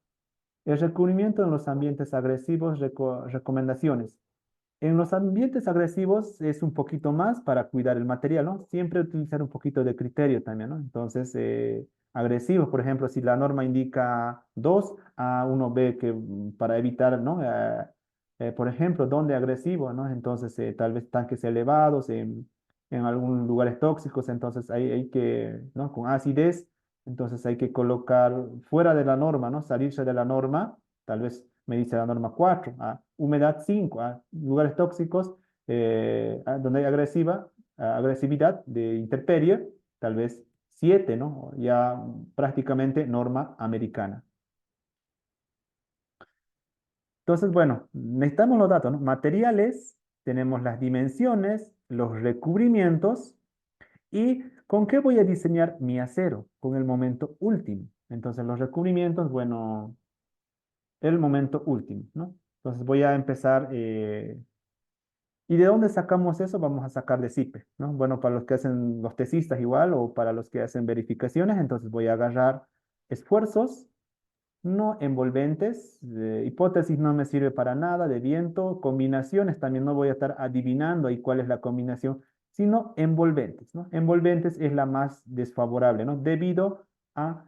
El recubrimiento en los ambientes agresivos, recomendaciones. En los ambientes agresivos es un poquito más para cuidar el material, ¿no? Siempre utilizar un poquito de criterio también, ¿no? Entonces, agresivos, por ejemplo, si la norma indica 2, a uno ve que para evitar, ¿no? Por ejemplo, ¿dónde agresivo, ¿no? Entonces, tal vez tanques elevados, en algunos lugares tóxicos, entonces hay que, ¿no? Con acidez, entonces hay que colocar fuera de la norma, ¿no? Salirse de la norma, tal vez me dice la norma 4, humedad 5, lugares tóxicos donde hay agresividad de intemperie, tal vez 7, ¿no? Ya prácticamente norma americana. Entonces, bueno, necesitamos los datos, ¿no? Materiales, tenemos las dimensiones, los recubrimientos y con qué voy a diseñar mi acero, con el momento último. Entonces, los recubrimientos, bueno, el momento último, ¿no? Entonces voy a empezar. ¿Y de dónde sacamos eso? Vamos a sacar de CIPE, ¿no? Bueno, para los que hacen los tesistas igual o para los que hacen verificaciones, entonces voy a agarrar esfuerzos no envolventes, hipótesis no me sirve para nada, de viento, combinaciones también no voy a estar adivinando ahí cuál es la combinación, sino envolventes, ¿no? Envolventes es la más desfavorable, ¿no? Debido a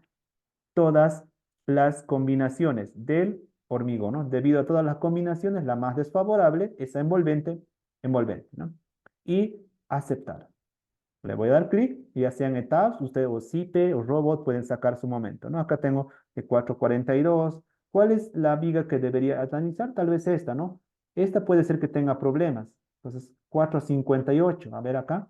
todas las combinaciones del hormigón, ¿no? Debido a todas las combinaciones, la más desfavorable es envolvente, ¿no? Y aceptar. Le voy a dar clic y ya sean etapas, usted o CIPE o Robot pueden sacar su momento, ¿no? Acá tengo el 442. ¿Cuál es la viga que debería analizar? Tal vez esta, ¿no? Esta puede ser que tenga problemas. Entonces, 458. A ver acá.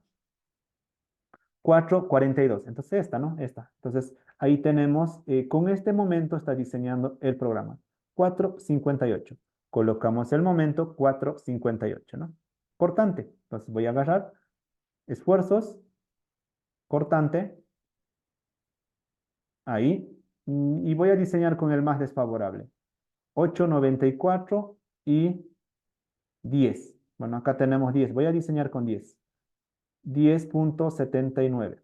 442. Entonces, esta, ¿no? Esta. Entonces, ahí tenemos, con este momento está diseñando el programa. 458. Colocamos el momento 458, ¿no? Cortante. Entonces, voy a agarrar esfuerzos, cortante, ahí, y voy a diseñar con el más desfavorable. 8,94 y 10. Bueno, acá tenemos 10. Voy a diseñar con 10. 10,79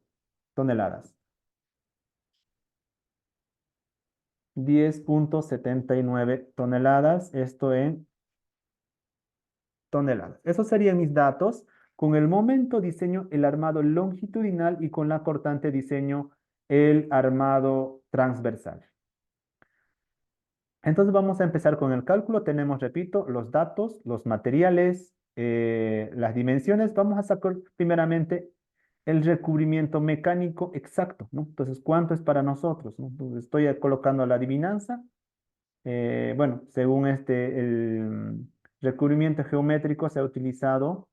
toneladas. 10,79 toneladas, esto en toneladas. Esos serían mis datos. Con el momento diseño el armado longitudinal y con la cortante diseño el armado transversal. Entonces vamos a empezar con el cálculo. Tenemos, repito, los datos, los materiales, las dimensiones. Vamos a sacar primeramente el recubrimiento mecánico exacto, ¿no? Entonces, ¿cuánto es para nosotros, ¿no? Entonces, estoy colocando la adivinanza. Bueno, según el recubrimiento geométrico se ha utilizado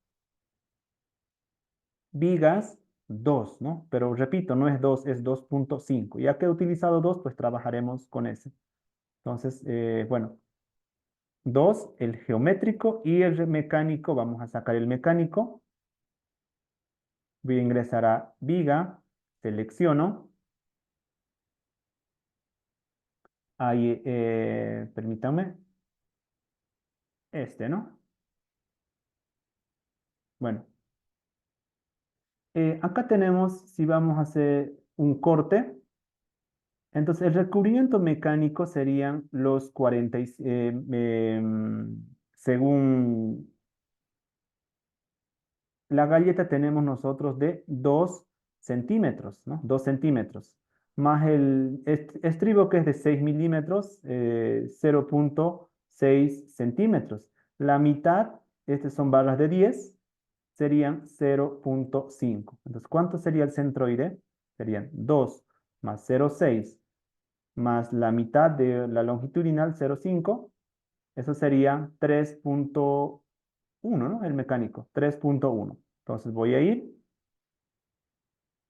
vigas 2, ¿no? Pero repito, no es 2, es 2,5. Ya que he utilizado 2, pues trabajaremos con ese. Entonces, bueno, 2 el geométrico y el mecánico. Vamos a sacar el mecánico. Voy a ingresar a viga, selecciono. Ahí, permítanme, ¿no? Bueno, acá tenemos, si vamos a hacer un corte, entonces el recubrimiento mecánico serían los 40, según la galleta tenemos nosotros de 2 centímetros, ¿no? 2 centímetros, más el estribo que es de 6 milímetros, 0,6 centímetros. La mitad, estas son barras de 10, serían 0,5. Entonces, ¿cuánto sería el centroide? Serían 2 más 0,6 más la mitad de la longitudinal, 0,5. Eso sería 3,1, ¿no? El mecánico, 3,1. Entonces voy a ir.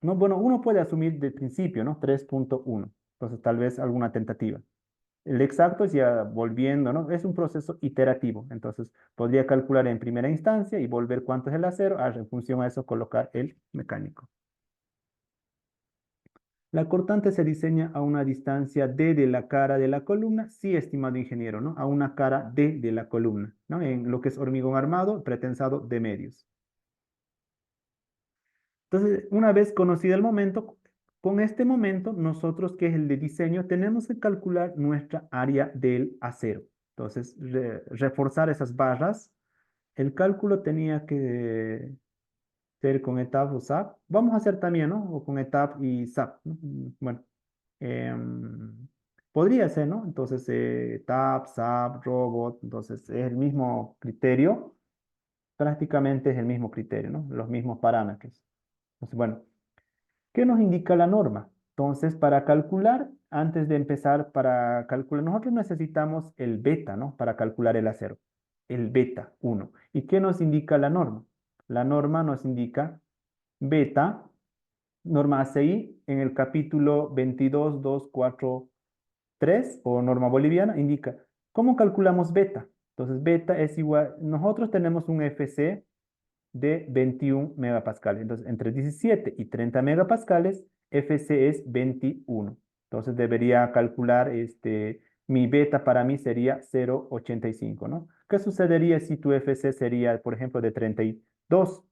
No, bueno, uno puede asumir de principio, ¿no? 3,1. Entonces tal vez alguna tentativa. El exacto es ya volviendo, ¿no? Es un proceso iterativo. Entonces podría calcular en primera instancia y volver cuánto es el acero, en función a eso colocar el mecánico. La cortante se diseña a una distancia D de la cara de la columna, sí, estimado ingeniero, ¿no? A una cara D de la columna, ¿no? En lo que es hormigón armado, pretensado de medios. Entonces, una vez conocido el momento, con este momento, nosotros, que es el de diseño, tenemos que calcular nuestra área del acero. Entonces, reforzar esas barras. El cálculo tenía que ser con ETAP o SAP. Vamos a hacer también, ¿no? O con ETAP y SAP, ¿no? Bueno, podría ser, ¿no? Entonces, TAP, SAP, Robot, entonces es el mismo criterio, prácticamente es el mismo criterio, ¿no? Los mismos parámetros. Entonces, bueno, ¿qué nos indica la norma? Entonces, para calcular, antes de empezar, para calcular, nosotros necesitamos el beta, ¿no? Para calcular el acero, el beta 1. ¿Y qué nos indica la norma? La norma nos indica beta, norma ACI, en el capítulo 22.243 o norma boliviana, indica cómo calculamos beta. Entonces, beta es igual, nosotros tenemos un FC de 21 megapascales. Entonces, entre 17 y 30 megapascales, FC es 21. Entonces, debería calcular, mi beta para mí sería 0,85, ¿no? ¿Qué sucedería si tu FC sería, por ejemplo, de 32?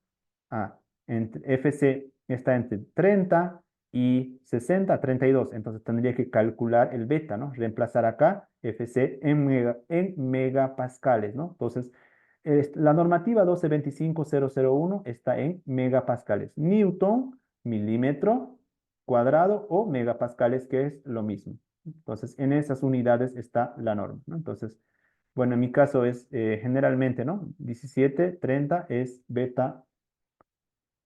Ah, FC está entre 30 y 60, 32. Entonces tendría que calcular el beta, ¿no? Reemplazar acá FC en megapascales, ¿no? Entonces, la normativa 1225001 está en megapascales. Newton, milímetro cuadrado o megapascales, que es lo mismo. Entonces, en esas unidades está la norma, ¿no? Entonces, bueno, en mi caso es generalmente, ¿no? 17, 30 es beta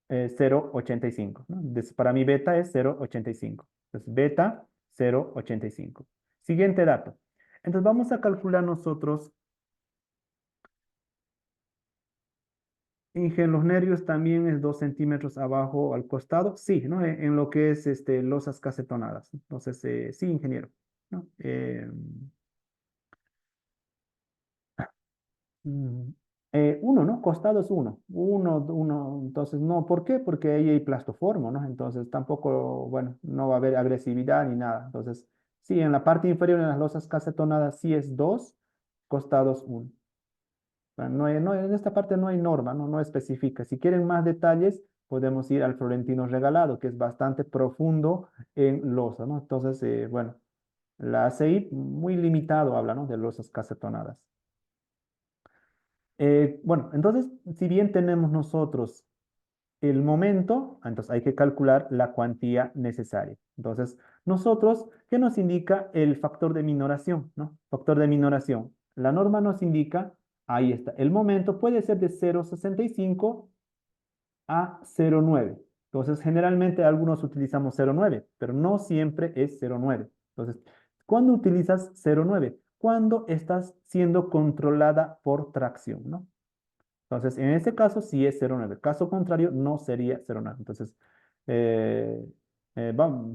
0,85, ¿no? Para mí beta es 0,85. Entonces, beta 0,85. Siguiente dato. Entonces, vamos a calcular nosotros, los nervios también es 2 centímetros abajo al costado. Sí, ¿no? En lo que es losas casetonadas. Entonces, sí, ingeniero, ¿no? Mm, uno, ¿no? Costado es uno. Uno. Entonces, no, ¿por qué? Porque ahí hay plastoformo, ¿no? Entonces, tampoco, bueno, no va a haber agresividad ni nada. Entonces, sí, en la parte inferior, en las losas casetonadas, sí es 2, costados uno. En esta parte no hay norma, ¿no? No especifica. Si quieren más detalles, podemos ir al Florentino Regalado, que es bastante profundo en losa, ¿no? Entonces, bueno, la ACI muy limitado habla, ¿no? De losas casetonadas. Bueno, entonces, si bien tenemos nosotros el momento, entonces hay que calcular la cuantía necesaria. Entonces, nosotros, ¿qué nos indica el factor de minoración? ¿No? Factor de minoración. La norma nos indica, ahí está, el momento puede ser de 0,65 a 0,9. Entonces, generalmente algunos utilizamos 0,9, pero no siempre es 0,9. Entonces, ¿cuándo utilizas 0,9? Cuando estás siendo controlada por tracción, ¿no? Entonces, en este caso sí es 0,9. Caso contrario, no sería 0,9. Entonces, eh,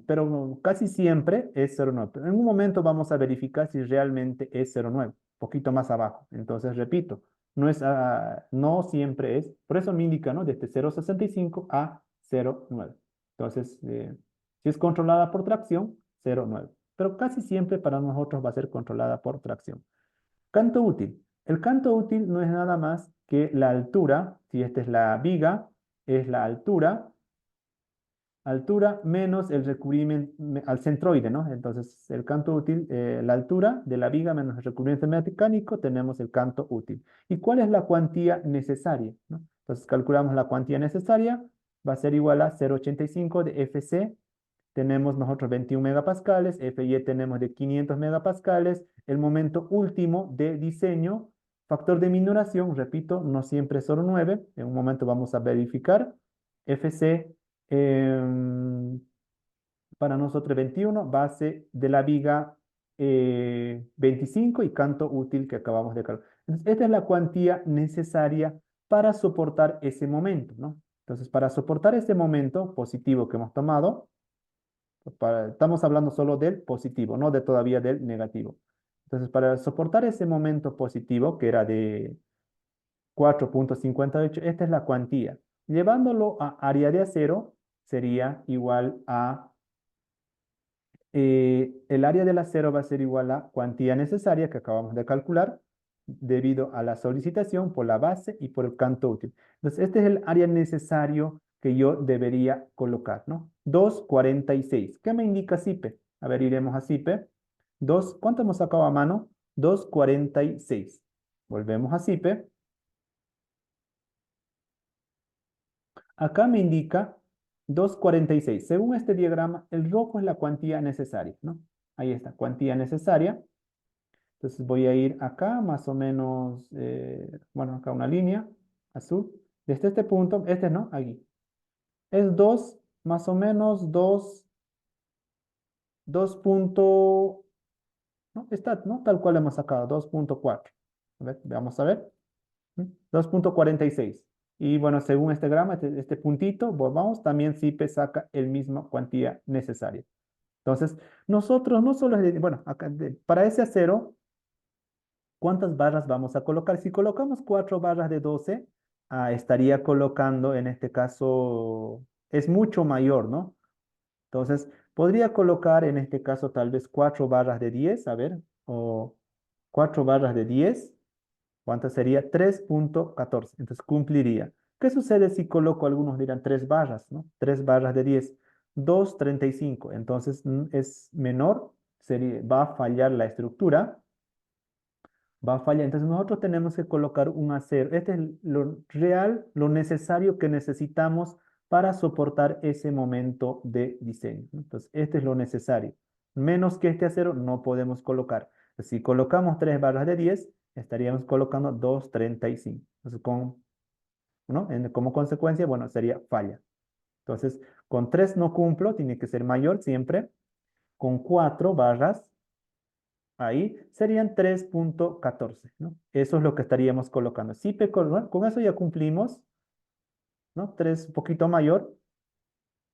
pero casi siempre es 0,9. Pero en un momento vamos a verificar si realmente es 0,9, poquito más abajo. Entonces, repito, no siempre es, por eso me indica, ¿no? Desde 0,65 a 0,9. Entonces, si es controlada por tracción, 0,9. Pero casi siempre para nosotros va a ser controlada por tracción. Canto útil. El canto útil no es nada más que la altura, si esta es la viga, es la altura menos el recubrimiento al centroide, ¿no? Entonces, el canto útil, la altura de la viga menos el recubrimiento mecánico, tenemos el canto útil. ¿Y cuál es la cuantía necesaria? ¿No? Entonces, calculamos la cuantía necesaria, va a ser igual a 0,85 de FC. Tenemos nosotros 21 megapascales, FY tenemos de 500 megapascales, el momento último de diseño, factor de minoración, repito, no siempre es solo 9, en un momento vamos a verificar, FC para nosotros 21, base de la viga 25 y canto útil que acabamos de calcular. Entonces, esta es la cuantía necesaria para soportar ese momento, ¿no? Entonces, para soportar ese momento positivo que hemos tomado, estamos hablando solo del positivo, no de todavía del negativo. Entonces, para soportar ese momento positivo, que era de 4,58, esta es la cuantía. Llevándolo a área de acero, sería igual a, el área del acero va a ser igual a cuantía necesaria que acabamos de calcular, debido a la solicitación por la base y por el canto útil. Entonces, este es el área necesario que yo debería colocar, ¿no? 2,46. ¿Qué me indica SIPE? A ver, iremos a SIPE. 2, ¿cuánto hemos sacado a mano? 2,46. Volvemos a SIPE. Acá me indica 2,46. Según este diagrama, el rojo es la cuantía necesaria, ¿no? Ahí está, cuantía necesaria. Entonces voy a ir acá, más o menos, bueno, acá una línea azul. Desde este punto, este no, aquí. Es 2, más o menos 2 punto, no, está, ¿no? Tal cual hemos sacado, 2,4. A ver, vamos a ver. 2,46. Y bueno, según este grama, este puntito, vamos, también SIPE saca el mismo cuantía necesaria. Entonces, nosotros no solo, bueno, acá, para ese acero, ¿cuántas barras vamos a colocar? Si colocamos 4 barras de 12, estaría colocando, en este caso, es mucho mayor, ¿no? Entonces, podría colocar en este caso tal vez 4 barras de 10, a ver, o 4 barras de 10, ¿cuánto sería? 3,14. Entonces, cumpliría. ¿Qué sucede si coloco, algunos dirán 3 barras, ¿no? 3 barras de 10, 2,35. Entonces, es menor, va a fallar la estructura, va a fallar. Entonces nosotros tenemos que colocar un acero. Este es lo real, lo necesario que necesitamos para soportar ese momento de diseño, ¿no? Entonces, este es lo necesario. Menos que este acero no podemos colocar. Si colocamos 3 barras de 10, estaríamos colocando 2,35. Entonces, ¿no? Como consecuencia, bueno, sería falla. Entonces, con 3 no cumplo, tiene que ser mayor siempre. Con 4 barras ahí serían 3,14, ¿no? Eso es lo que estaríamos colocando. Sí, ¿no? Con eso ya cumplimos, ¿no? 3 un poquito mayor.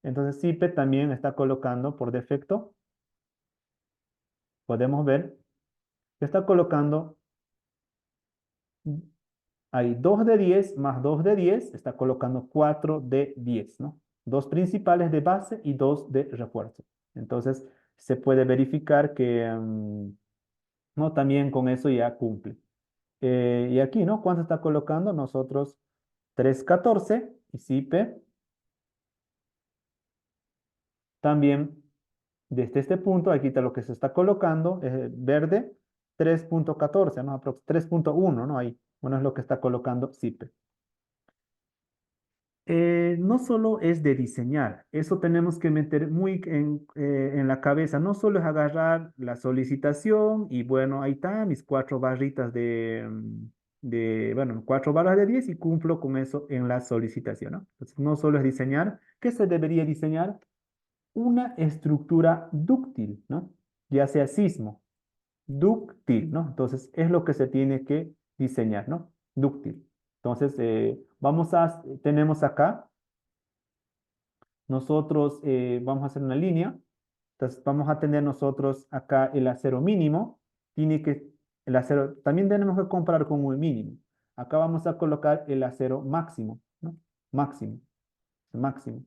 Entonces SIPE también está colocando por defecto, podemos ver, que está colocando ahí 2 de 10 más 2 de 10, está colocando 4 de 10, ¿no? Dos principales de base y dos de refuerzo. Entonces se puede verificar que, ¿no? También con eso ya cumple. Y aquí, ¿no? ¿Cuánto está colocando? Nosotros 3,14 y SIPE también desde este punto, aquí está lo que se está colocando, verde, 3,14, ¿no? 3,1, ¿no? Ahí, bueno, es lo que está colocando SIPE. No solo es de diseñar, eso tenemos que meter muy en la cabeza. No solo es agarrar la solicitación y bueno, ahí está, mis cuatro barritas bueno, cuatro barras de 10 y cumplo con eso en la solicitación, ¿no? Entonces, no solo es diseñar, ¿qué se debería diseñar? Una estructura dúctil, ¿no? Ya sea sismo, dúctil, ¿no? Entonces, es lo que se tiene que diseñar, ¿no? Dúctil. Entonces, tenemos acá nosotros vamos a hacer una línea, entonces vamos a tener nosotros acá el acero mínimo, tiene que, el acero, también tenemos que comparar con un mínimo. Acá vamos a colocar el acero máximo, ¿no? Máximo, máximo.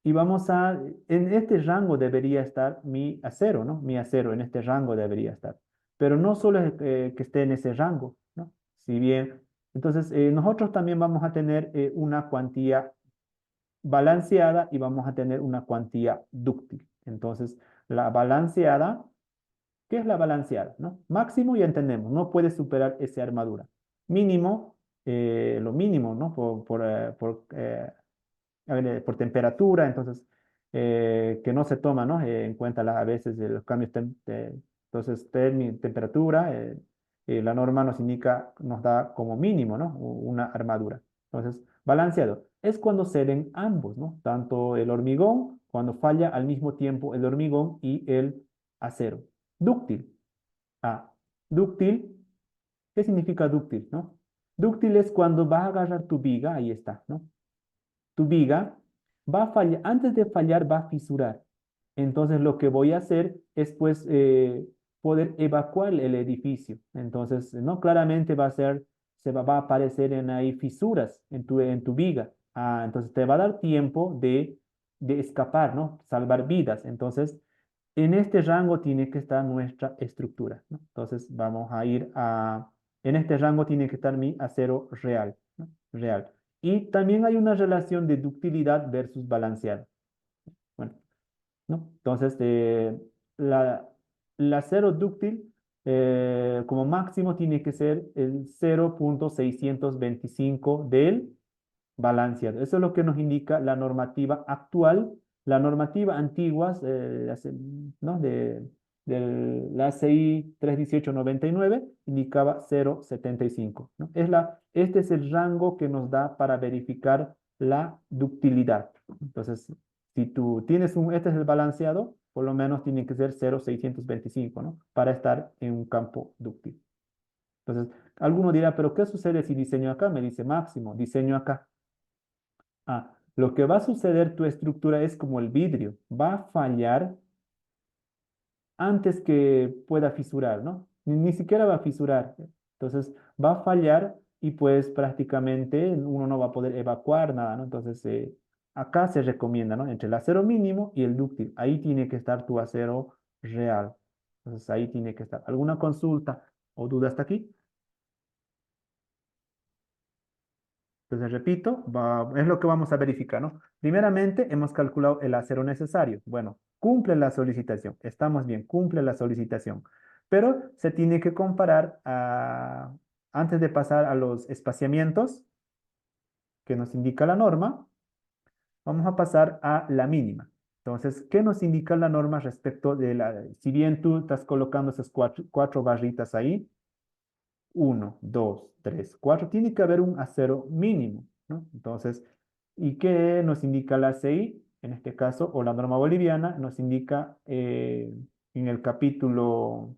Y en este rango debería estar mi acero, ¿no? Mi acero en este rango debería estar. Pero no solo es que esté en ese rango, ¿no? Si bien, entonces nosotros también vamos a tener una cuantía balanceada y vamos a tener una cuantía dúctil. Entonces, la balanceada, ¿qué es la balanceada? ¿No? Máximo ya entendemos, no puede superar esa armadura. Mínimo, lo mínimo, ¿no? Por temperatura, entonces, que no se toma, ¿no? En cuenta a veces los cambios, entonces, temperatura, la norma nos indica, nos da como mínimo, ¿no? Una armadura. Entonces, balanceado es cuando ceden ambos, ¿no? Tanto el hormigón, cuando falla al mismo tiempo el hormigón y el acero. Dúctil. Ah, dúctil, ¿qué significa dúctil, no? Dúctil es cuando vas a agarrar tu viga, ahí está, ¿no? Tu viga va a fallar, antes de fallar va a fisurar. Entonces lo que voy a hacer es pues poder evacuar el edificio. Entonces, no claramente va a aparecer en ahí fisuras en tu viga. Entonces te va a dar tiempo de escapar, ¿no? Salvar vidas. Entonces, en este rango tiene que estar nuestra estructura, ¿no? Entonces vamos a en este rango tiene que estar mi acero real, ¿no? Real. Y también hay una relación de ductilidad versus balanceado. Bueno, ¿no? Entonces, la, el acero dúctil como máximo tiene que ser el 0,625 del balanceado. Eso es lo que nos indica la normativa actual. La normativa antigua, ¿no? La ACI 31899 indicaba 0,75, ¿no? Este es el rango que nos da para verificar la ductilidad. Entonces, si tú tienes este es el balanceado, por lo menos tiene que ser 0,625, ¿no? Para estar en un campo dúctil. Entonces, alguno dirá, pero ¿qué sucede si diseño acá? Me dice máximo, diseño acá. Lo que va a suceder, tu estructura es como el vidrio, va a fallar antes que pueda fisurar, ¿no? Ni siquiera va a fisurar. Entonces, va a fallar y pues prácticamente uno no va a poder evacuar nada, ¿no? Entonces, acá se recomienda, ¿no? Entre el acero mínimo y el dúctil. Ahí tiene que estar tu acero real. Entonces, ahí tiene que estar. ¿Alguna consulta o duda hasta aquí? Entonces, repito, es lo que vamos a verificar, ¿no? Primeramente, hemos calculado el acero necesario. Bueno, cumple la solicitación. Estamos bien, cumple la solicitación. Pero se tiene que comparar antes de pasar a los espaciamientos que nos indica la norma, vamos a pasar a la mínima. Entonces, ¿qué nos indica la norma respecto si bien tú estás colocando esas cuatro barritas ahí, uno, dos, tres, cuatro, tiene que haber un acero mínimo, ¿no? Entonces, ¿y qué nos indica la CI? En este caso, o la norma boliviana, nos indica en el capítulo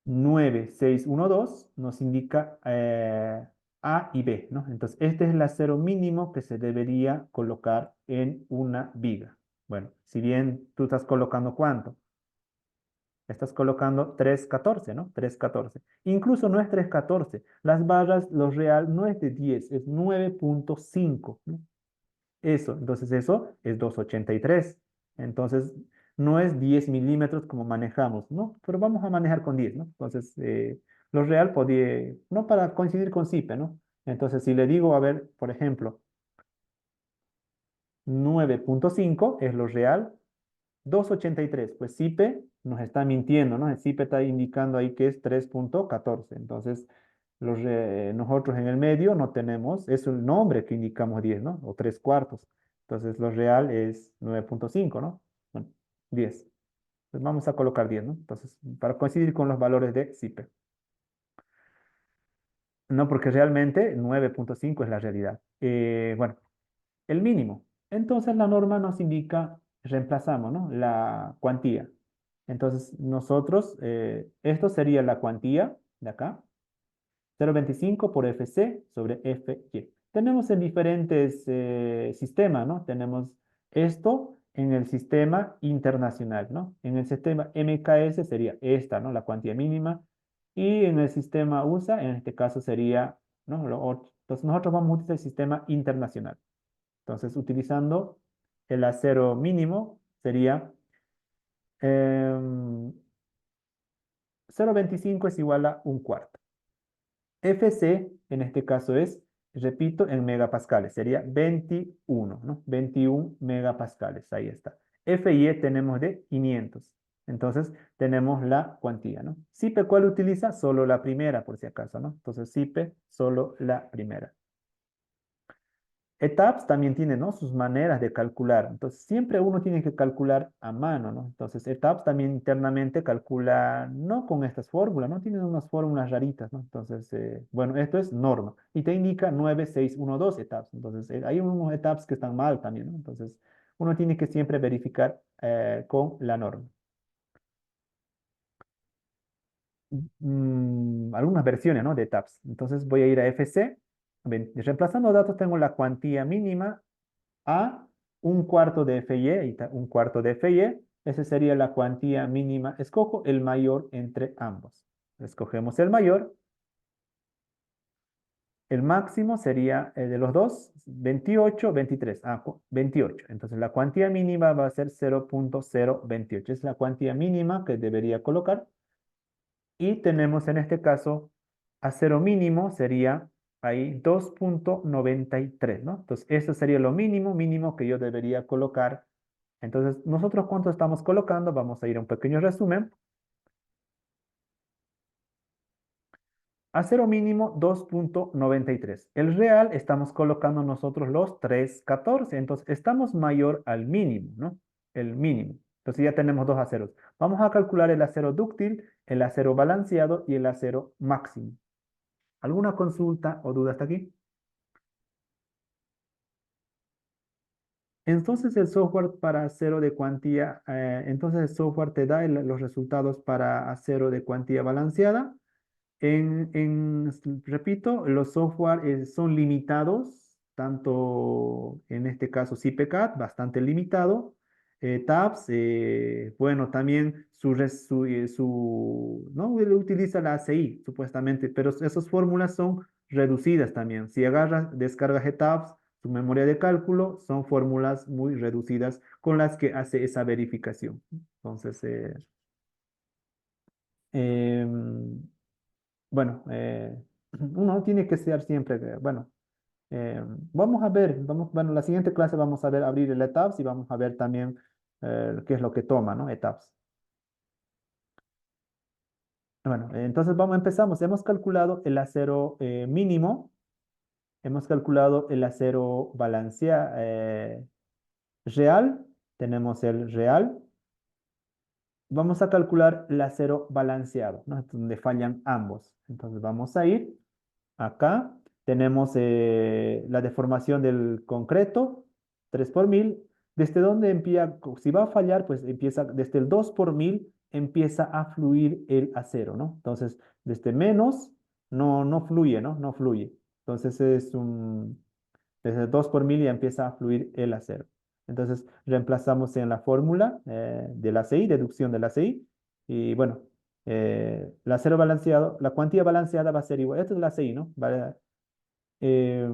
9612, nos indica A y B, ¿no? Entonces, este es el acero mínimo que se debería colocar en una viga. Bueno, si bien tú estás colocando ¿cuánto? Estás colocando 3,14, ¿no? 3,14. Incluso no es 3,14. Las barras, lo real no es de 10, es 9,5, ¿no? Entonces eso es 2,83. Entonces, no es 10 milímetros como manejamos, ¿no? Pero vamos a manejar con 10, ¿no? Entonces, lo real podría, no para coincidir con CIPE, ¿no? Entonces, si le digo, a ver, por ejemplo, 9,5 es lo real, 2,83, pues CIPE nos está mintiendo, ¿no? El CIPE está indicando ahí que es 3,14. Entonces, nosotros en el medio no tenemos, es el nombre que indicamos 10, ¿no? O 3/4. Entonces lo real es 9,5, ¿no? Bueno, 10. Entonces vamos a colocar 10, ¿no? Entonces, para coincidir con los valores de CIPE. No, porque realmente 9,5 es la realidad. Bueno, el mínimo. Entonces la norma nos indica, reemplazamos, ¿no? La cuantía. Entonces nosotros, esto sería la cuantía de acá, 0,25 por FC sobre FY. Tenemos en diferentes sistemas, ¿no? Tenemos esto en el sistema internacional, ¿no? En el sistema MKS sería esta, ¿no? La cuantía mínima. Y en el sistema USA, en este caso sería, ¿no? Entonces nosotros vamos a utilizar el sistema internacional. Entonces, utilizando el acero mínimo, sería 0,25 es igual a 1/4. FC, en este caso es, repito, en megapascales, sería 21, ¿no? 21 megapascales, ahí está. FY tenemos de 500. Entonces, tenemos la cuantía, ¿no? SIPE, ¿cuál utiliza? Solo la primera, por si acaso, ¿no? Entonces, SIPE, solo la primera. ETAPS también tiene, ¿no? Sus maneras de calcular. Entonces, siempre uno tiene que calcular a mano, ¿no? Entonces, ETAPS también internamente calcula, no con estas fórmulas, ¿no? Tienen unas fórmulas raritas, ¿no? Entonces, bueno, esto es norma. Y te indica 9, 6, 1, 2 ETAPS. Entonces, hay unos ETAPS que están mal también, ¿no? Entonces, uno tiene que siempre verificar con la norma. Algunas versiones, ¿no? De ETAPS. Entonces, voy a ir a FC. Reemplazando datos, tengo la cuantía mínima a 1/4 de FY, 1/4 de FY, esa sería la cuantía mínima. Escojo el mayor entre ambos. Escogemos el mayor. El máximo sería de los dos, 28, 23. 28. Entonces la cuantía mínima va a ser 0,028. Es la cuantía mínima que debería colocar. Y tenemos en este caso a cero mínimo sería ahí 2,93, ¿no? Entonces, eso sería lo mínimo, mínimo que yo debería colocar. Entonces, nosotros cuánto estamos colocando, vamos a ir a un pequeño resumen. A cero mínimo 2,93. El real estamos colocando nosotros los 3,14. Entonces, estamos mayor al mínimo, ¿no? El mínimo. Entonces, ya tenemos dos aceros. Vamos a calcular el acero dúctil, el acero balanceado y el acero máximo. ¿Alguna consulta o duda hasta aquí? Entonces el software para acero de cuantía, entonces el software te da los resultados para acero de cuantía balanceada. Repito, los software son limitados, tanto en este caso CIPECAT, bastante limitado. TAPS, bueno, también ¿no? Él utiliza la ACI, supuestamente, pero esas fórmulas son reducidas también. Si agarras, descargas TAPS, su memoria de cálculo, son fórmulas muy reducidas con las que hace esa verificación. Entonces, em, bueno, uno tiene que ser siempre, bueno, vamos a ver, bueno, la siguiente clase vamos a ver abrir el ETABS y vamos a ver también qué es lo que toma, ¿no? ETABS. Bueno, entonces empezamos. Hemos calculado el acero mínimo, hemos calculado el acero real, tenemos el real. Vamos a calcular el acero balanceado, ¿no? Donde fallan ambos. Entonces vamos a ir acá. Tenemos la deformación del concreto, 3 por 1000. ¿Desde dónde empieza? Si va a fallar, pues empieza desde el 2 por 1000, empieza a fluir el acero, ¿no? Entonces, desde menos, no fluye, ¿no? No fluye. Entonces, desde el 2 por 1000 ya empieza a fluir el acero. Entonces, reemplazamos en la fórmula de la CI, deducción de la CI. Y bueno, el acero balanceado, la cuantía balanceada va a ser igual. Esto es la CI, ¿no? Eh,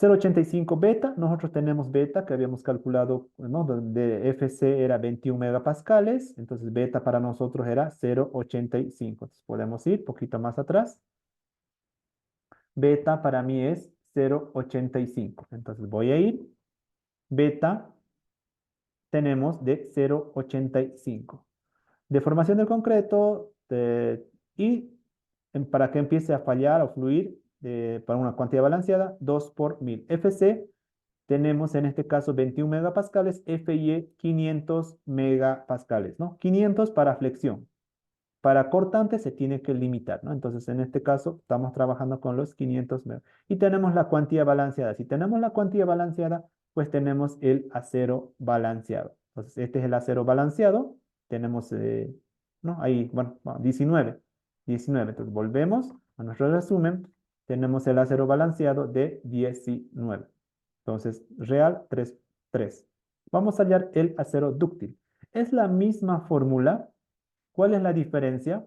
0,85 beta, nosotros tenemos beta que habíamos calculado, ¿no? Donde FC era 21 megapascales, entonces beta para nosotros era 0,85. Entonces podemos ir un poquito más atrás. Beta para mí es 0,85. Entonces voy a ir. Beta tenemos de 0,85. Deformación del concreto y para que empiece a fallar o fluir para una cuantía balanceada, 2 por 1000. FC tenemos en este caso 21 megapascales, FIE 500 megapascales, ¿no? 500 para flexión. Para cortante se tiene que limitar, ¿no? Entonces, en este caso, estamos trabajando con los 500 mega. Y tenemos la cuantía balanceada. Si tenemos la cuantía balanceada, pues tenemos el acero balanceado. Entonces, este es el acero balanceado. Tenemos, ¿no? Ahí, bueno, 19. 19. Entonces, volvemos a nuestro resumen. Tenemos el acero balanceado de 19. Entonces, real 3, 3. Vamos a hallar el acero dúctil. Es la misma fórmula. ¿Cuál es la diferencia?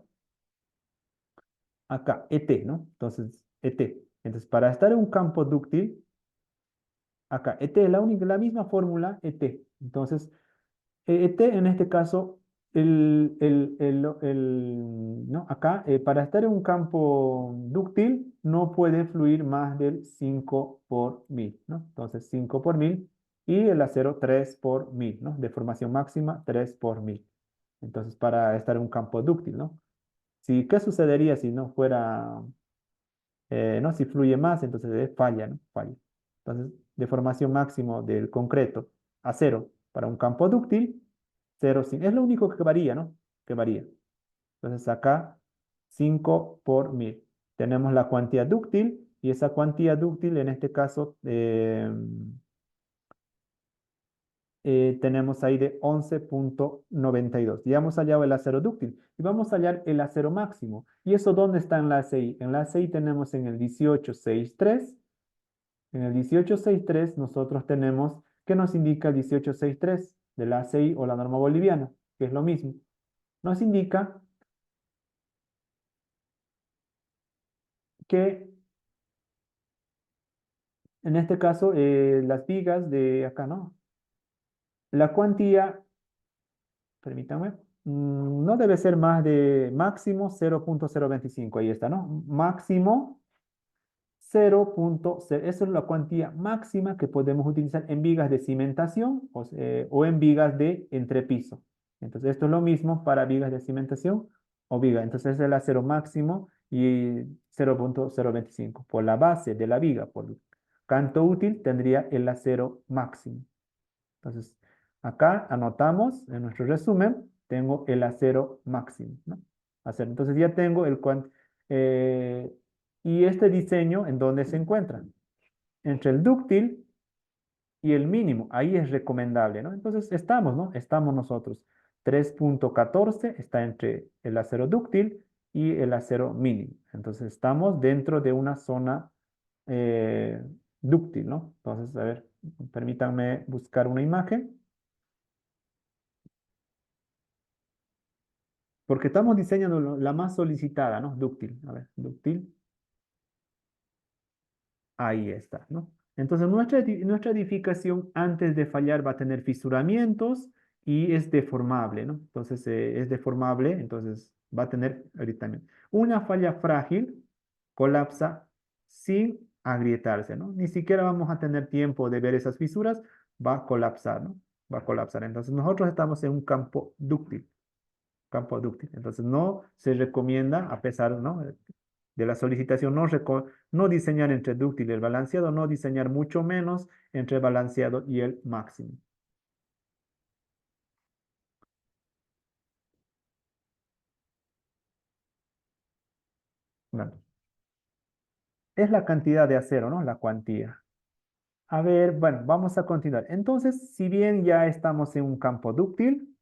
Acá, ET, ¿no? Entonces, ET. Entonces, para estar en un campo dúctil, acá, ET es la misma fórmula, ET. Entonces, ET en este caso, ¿no? Acá, para estar en un campo dúctil, no puede fluir más del 5 por 1000, ¿no? Entonces, 5 por 1000 y el acero 3 por 1000, ¿no? Deformación máxima 3 por 1000. Entonces, para estar en un campo dúctil, ¿no? Si, ¿qué sucedería si no fuera, no? Si fluye más, entonces falla, ¿no? Falla. Entonces, deformación máximo del concreto a cero para un campo dúctil, cero, es lo único que varía, ¿no? Que varía. Entonces, acá, 5 por 1000. Tenemos la cuantía dúctil y esa cuantía dúctil, en este caso, tenemos ahí de 11,92. Ya hemos hallado el acero dúctil y vamos a hallar el acero máximo. ¿Y eso dónde está en la ACI? En la ACI tenemos en el 1863. En el 1863 nosotros tenemos, ¿qué nos indica el 1863 de la ACI o la norma boliviana? Que es lo mismo. Nos indica que en este caso las vigas de acá, ¿no? La cuantía, permítanme, no debe ser más de máximo 0,025. Ahí está, ¿no? Máximo 0,0. Esa es la cuantía máxima que podemos utilizar en vigas de cimentación o en vigas de entrepiso. Entonces, esto es lo mismo para vigas de cimentación o viga. Entonces, es el acero máximo y 0,025. Por la base de la viga, por canto útil, tendría el acero máximo. Entonces, acá anotamos en nuestro resumen, tengo el acero máximo, ¿no? Acero. Entonces ya tengo eh, y este diseño, ¿en dónde se encuentra? Entre el dúctil y el mínimo. Ahí es recomendable, ¿no? Entonces estamos, ¿no? Estamos nosotros. 3,14 está entre el acero dúctil y el acero mínimo. Entonces estamos dentro de una zona eh, dúctil, ¿no? Entonces, a ver, permítanme buscar una imagen. Porque estamos diseñando la más solicitada, ¿no? Dúctil. A ver, dúctil. Ahí está, ¿no? Entonces, nuestra edificación antes de fallar va a tener fisuramientos y es deformable, ¿no? Entonces, es deformable, entonces va a tener agrietamiento. Una falla frágil colapsa sin agrietarse, ¿no? Ni siquiera vamos a tener tiempo de ver esas fisuras, va a colapsar, ¿no? Va a colapsar. Entonces, nosotros estamos en un campo dúctil. Campo dúctil. Entonces, no se recomienda, a pesar, ¿no? De la solicitación, no diseñar entre dúctil y el balanceado, no diseñar mucho menos entre el balanceado y el máximo. Bueno, es la cantidad de acero, ¿no? La cuantía. A ver, bueno, vamos a continuar. Entonces, si bien ya estamos en un campo dúctil,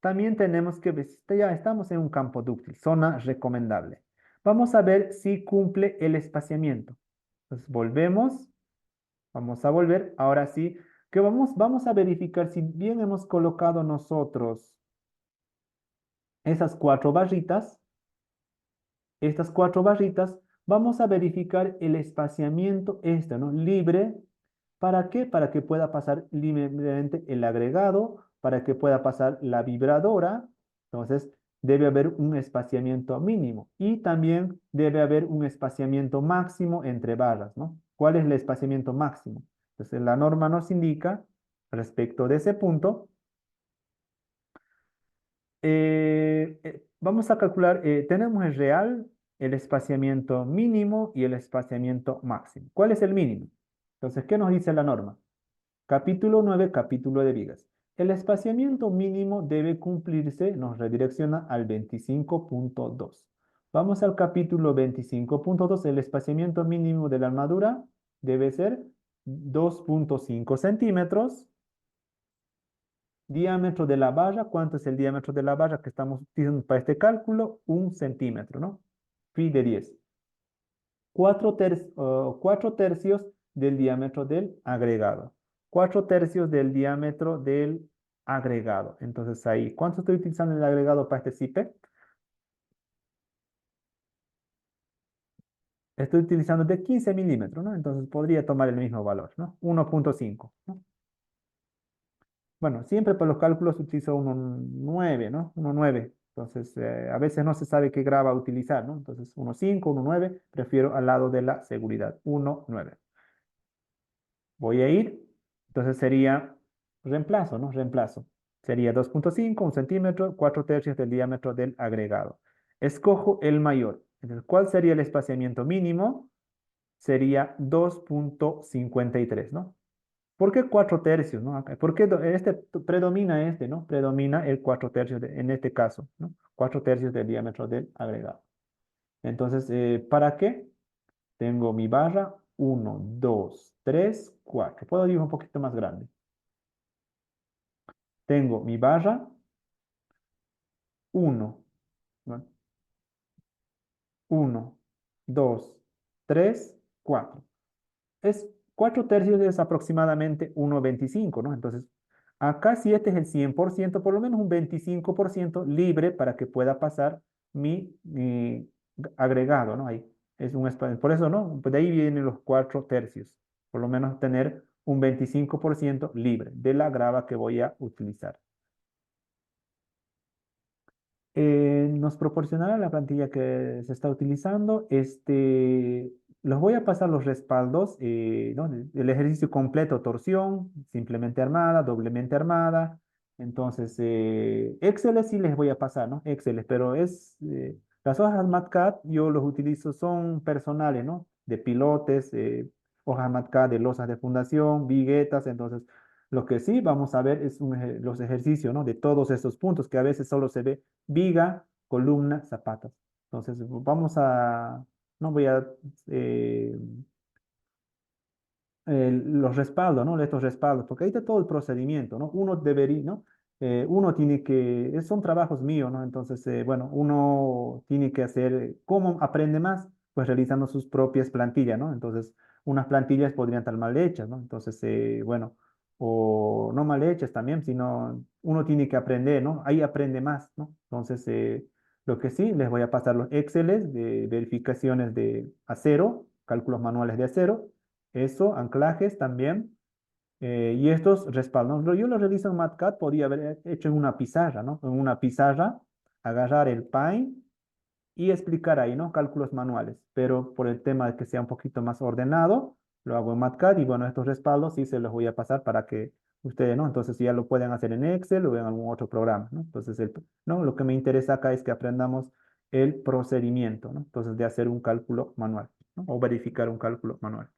también tenemos que ver, si ya estamos en un campo dúctil, zona recomendable. Vamos a ver si cumple el espaciamiento. Entonces, volvemos. Vamos a volver. Ahora sí, que vamos a verificar si bien hemos colocado nosotros esas cuatro barritas, estas cuatro barritas, vamos a verificar el espaciamiento este, ¿no? Libre. ¿Para qué? Para que pueda pasar libremente el agregado, para que pueda pasar la vibradora. Entonces, debe haber un espaciamiento mínimo y también debe haber un espaciamiento máximo entre barras, ¿no? ¿Cuál es el espaciamiento máximo? Entonces, la norma nos indica respecto de ese punto. Vamos a calcular, tenemos el real. el espaciamiento mínimo y el espaciamiento máximo. ¿Cuál es el mínimo? Entonces, ¿qué nos dice la norma? Capítulo 9, capítulo de vigas. El espaciamiento mínimo debe cumplirse, nos redirecciona al 25.2. Vamos al capítulo 25.2. El espaciamiento mínimo de la armadura debe ser 2.5 centímetros. Diámetro de la barra, ¿cuánto es el diámetro de la barra que estamos utilizando para este cálculo? 1 centímetro, ¿no? Pi de 10. 4 tercios del diámetro del agregado. 4 tercios del diámetro del agregado. Entonces ahí, ¿cuánto estoy utilizando el agregado para este CIPE? Estoy utilizando de 15 milímetros, ¿no? Entonces podría tomar el mismo valor, ¿no? 1.5, ¿no? Bueno, siempre para los cálculos utilizo 1.9, ¿no? 1.9. Entonces, a veces no se sabe qué grava utilizar, ¿no? Entonces, 1.5, 1.9, prefiero al lado de la seguridad, 1.9. Voy a ir, entonces sería reemplazo, ¿no? Reemplazo. Sería 2.5, 1 centímetro, 4 tercios del diámetro del agregado. Escojo el mayor. Entonces, ¿cuál sería el espaciamiento mínimo? Sería 2.53, ¿no? ¿Por qué 4 tercios, no? ¿Por qué predomina este, no? Predomina el 4 tercios en este caso, ¿no? 4 tercios del diámetro del agregado. Entonces, ¿para qué? Tengo mi barra 1, 2, 3, 4. Puedo dibujar un poquito más grande. Tengo mi barra 1, 1, 2, 3, 4. Es 4 tercios es aproximadamente 1,25, ¿no? Entonces, acá si este es el 100%, por lo menos un 25% libre para que pueda pasar mi agregado, ¿no? Ahí es un espacio. Por eso, ¿no? Pues de ahí vienen los 4 tercios. Por lo menos tener un 25% libre de la grava que voy a utilizar. Nos proporcionará la plantilla que se está utilizando. Los voy a pasar los respaldos, ¿no? El ejercicio completo, torsión, simplemente armada, doblemente armada. Entonces, Excel sí les voy a pasar, ¿no? Excel, pero las hojas MATCAD yo los utilizo, son personales, ¿no? De pilotes, hojas MATCAD de losas de fundación, viguetas. Entonces, lo que sí vamos a ver es los ejercicios, ¿no? De todos estos puntos que a veces solo se ve viga, columna, zapatas. Entonces, no voy a, eh, los respaldos, ¿no? Estos respaldos, porque ahí está todo el procedimiento, ¿no? Uno debería, ¿no? Uno tiene que, son trabajos míos, ¿no? Entonces, bueno, uno tiene que hacer, ¿cómo aprende más? Pues realizando sus propias plantillas, ¿no? Entonces, unas plantillas podrían estar mal hechas, ¿no? Entonces, bueno, o no mal hechas también, sino uno tiene que aprender, ¿no? Ahí aprende más, ¿no? Entonces, lo que sí, les voy a pasar los Exceles de verificaciones de acero, cálculos manuales de acero, eso, anclajes también. Y estos respaldos, ¿no? Yo lo realizo en MATCAD, podía haber hecho en una pizarra, ¿no? En una pizarra, agarrar el Paint y explicar ahí, ¿no? Cálculos manuales. Pero por el tema de que sea un poquito más ordenado, lo hago en MATCAD y bueno, estos respaldos sí se los voy a pasar para que ustedes, ¿no? Entonces ya lo pueden hacer en Excel o en algún otro programa, ¿no? Entonces, ¿no? Lo que me interesa acá es que aprendamos el procedimiento, ¿no? Entonces, de hacer un cálculo manual, ¿no? O verificar un cálculo manual.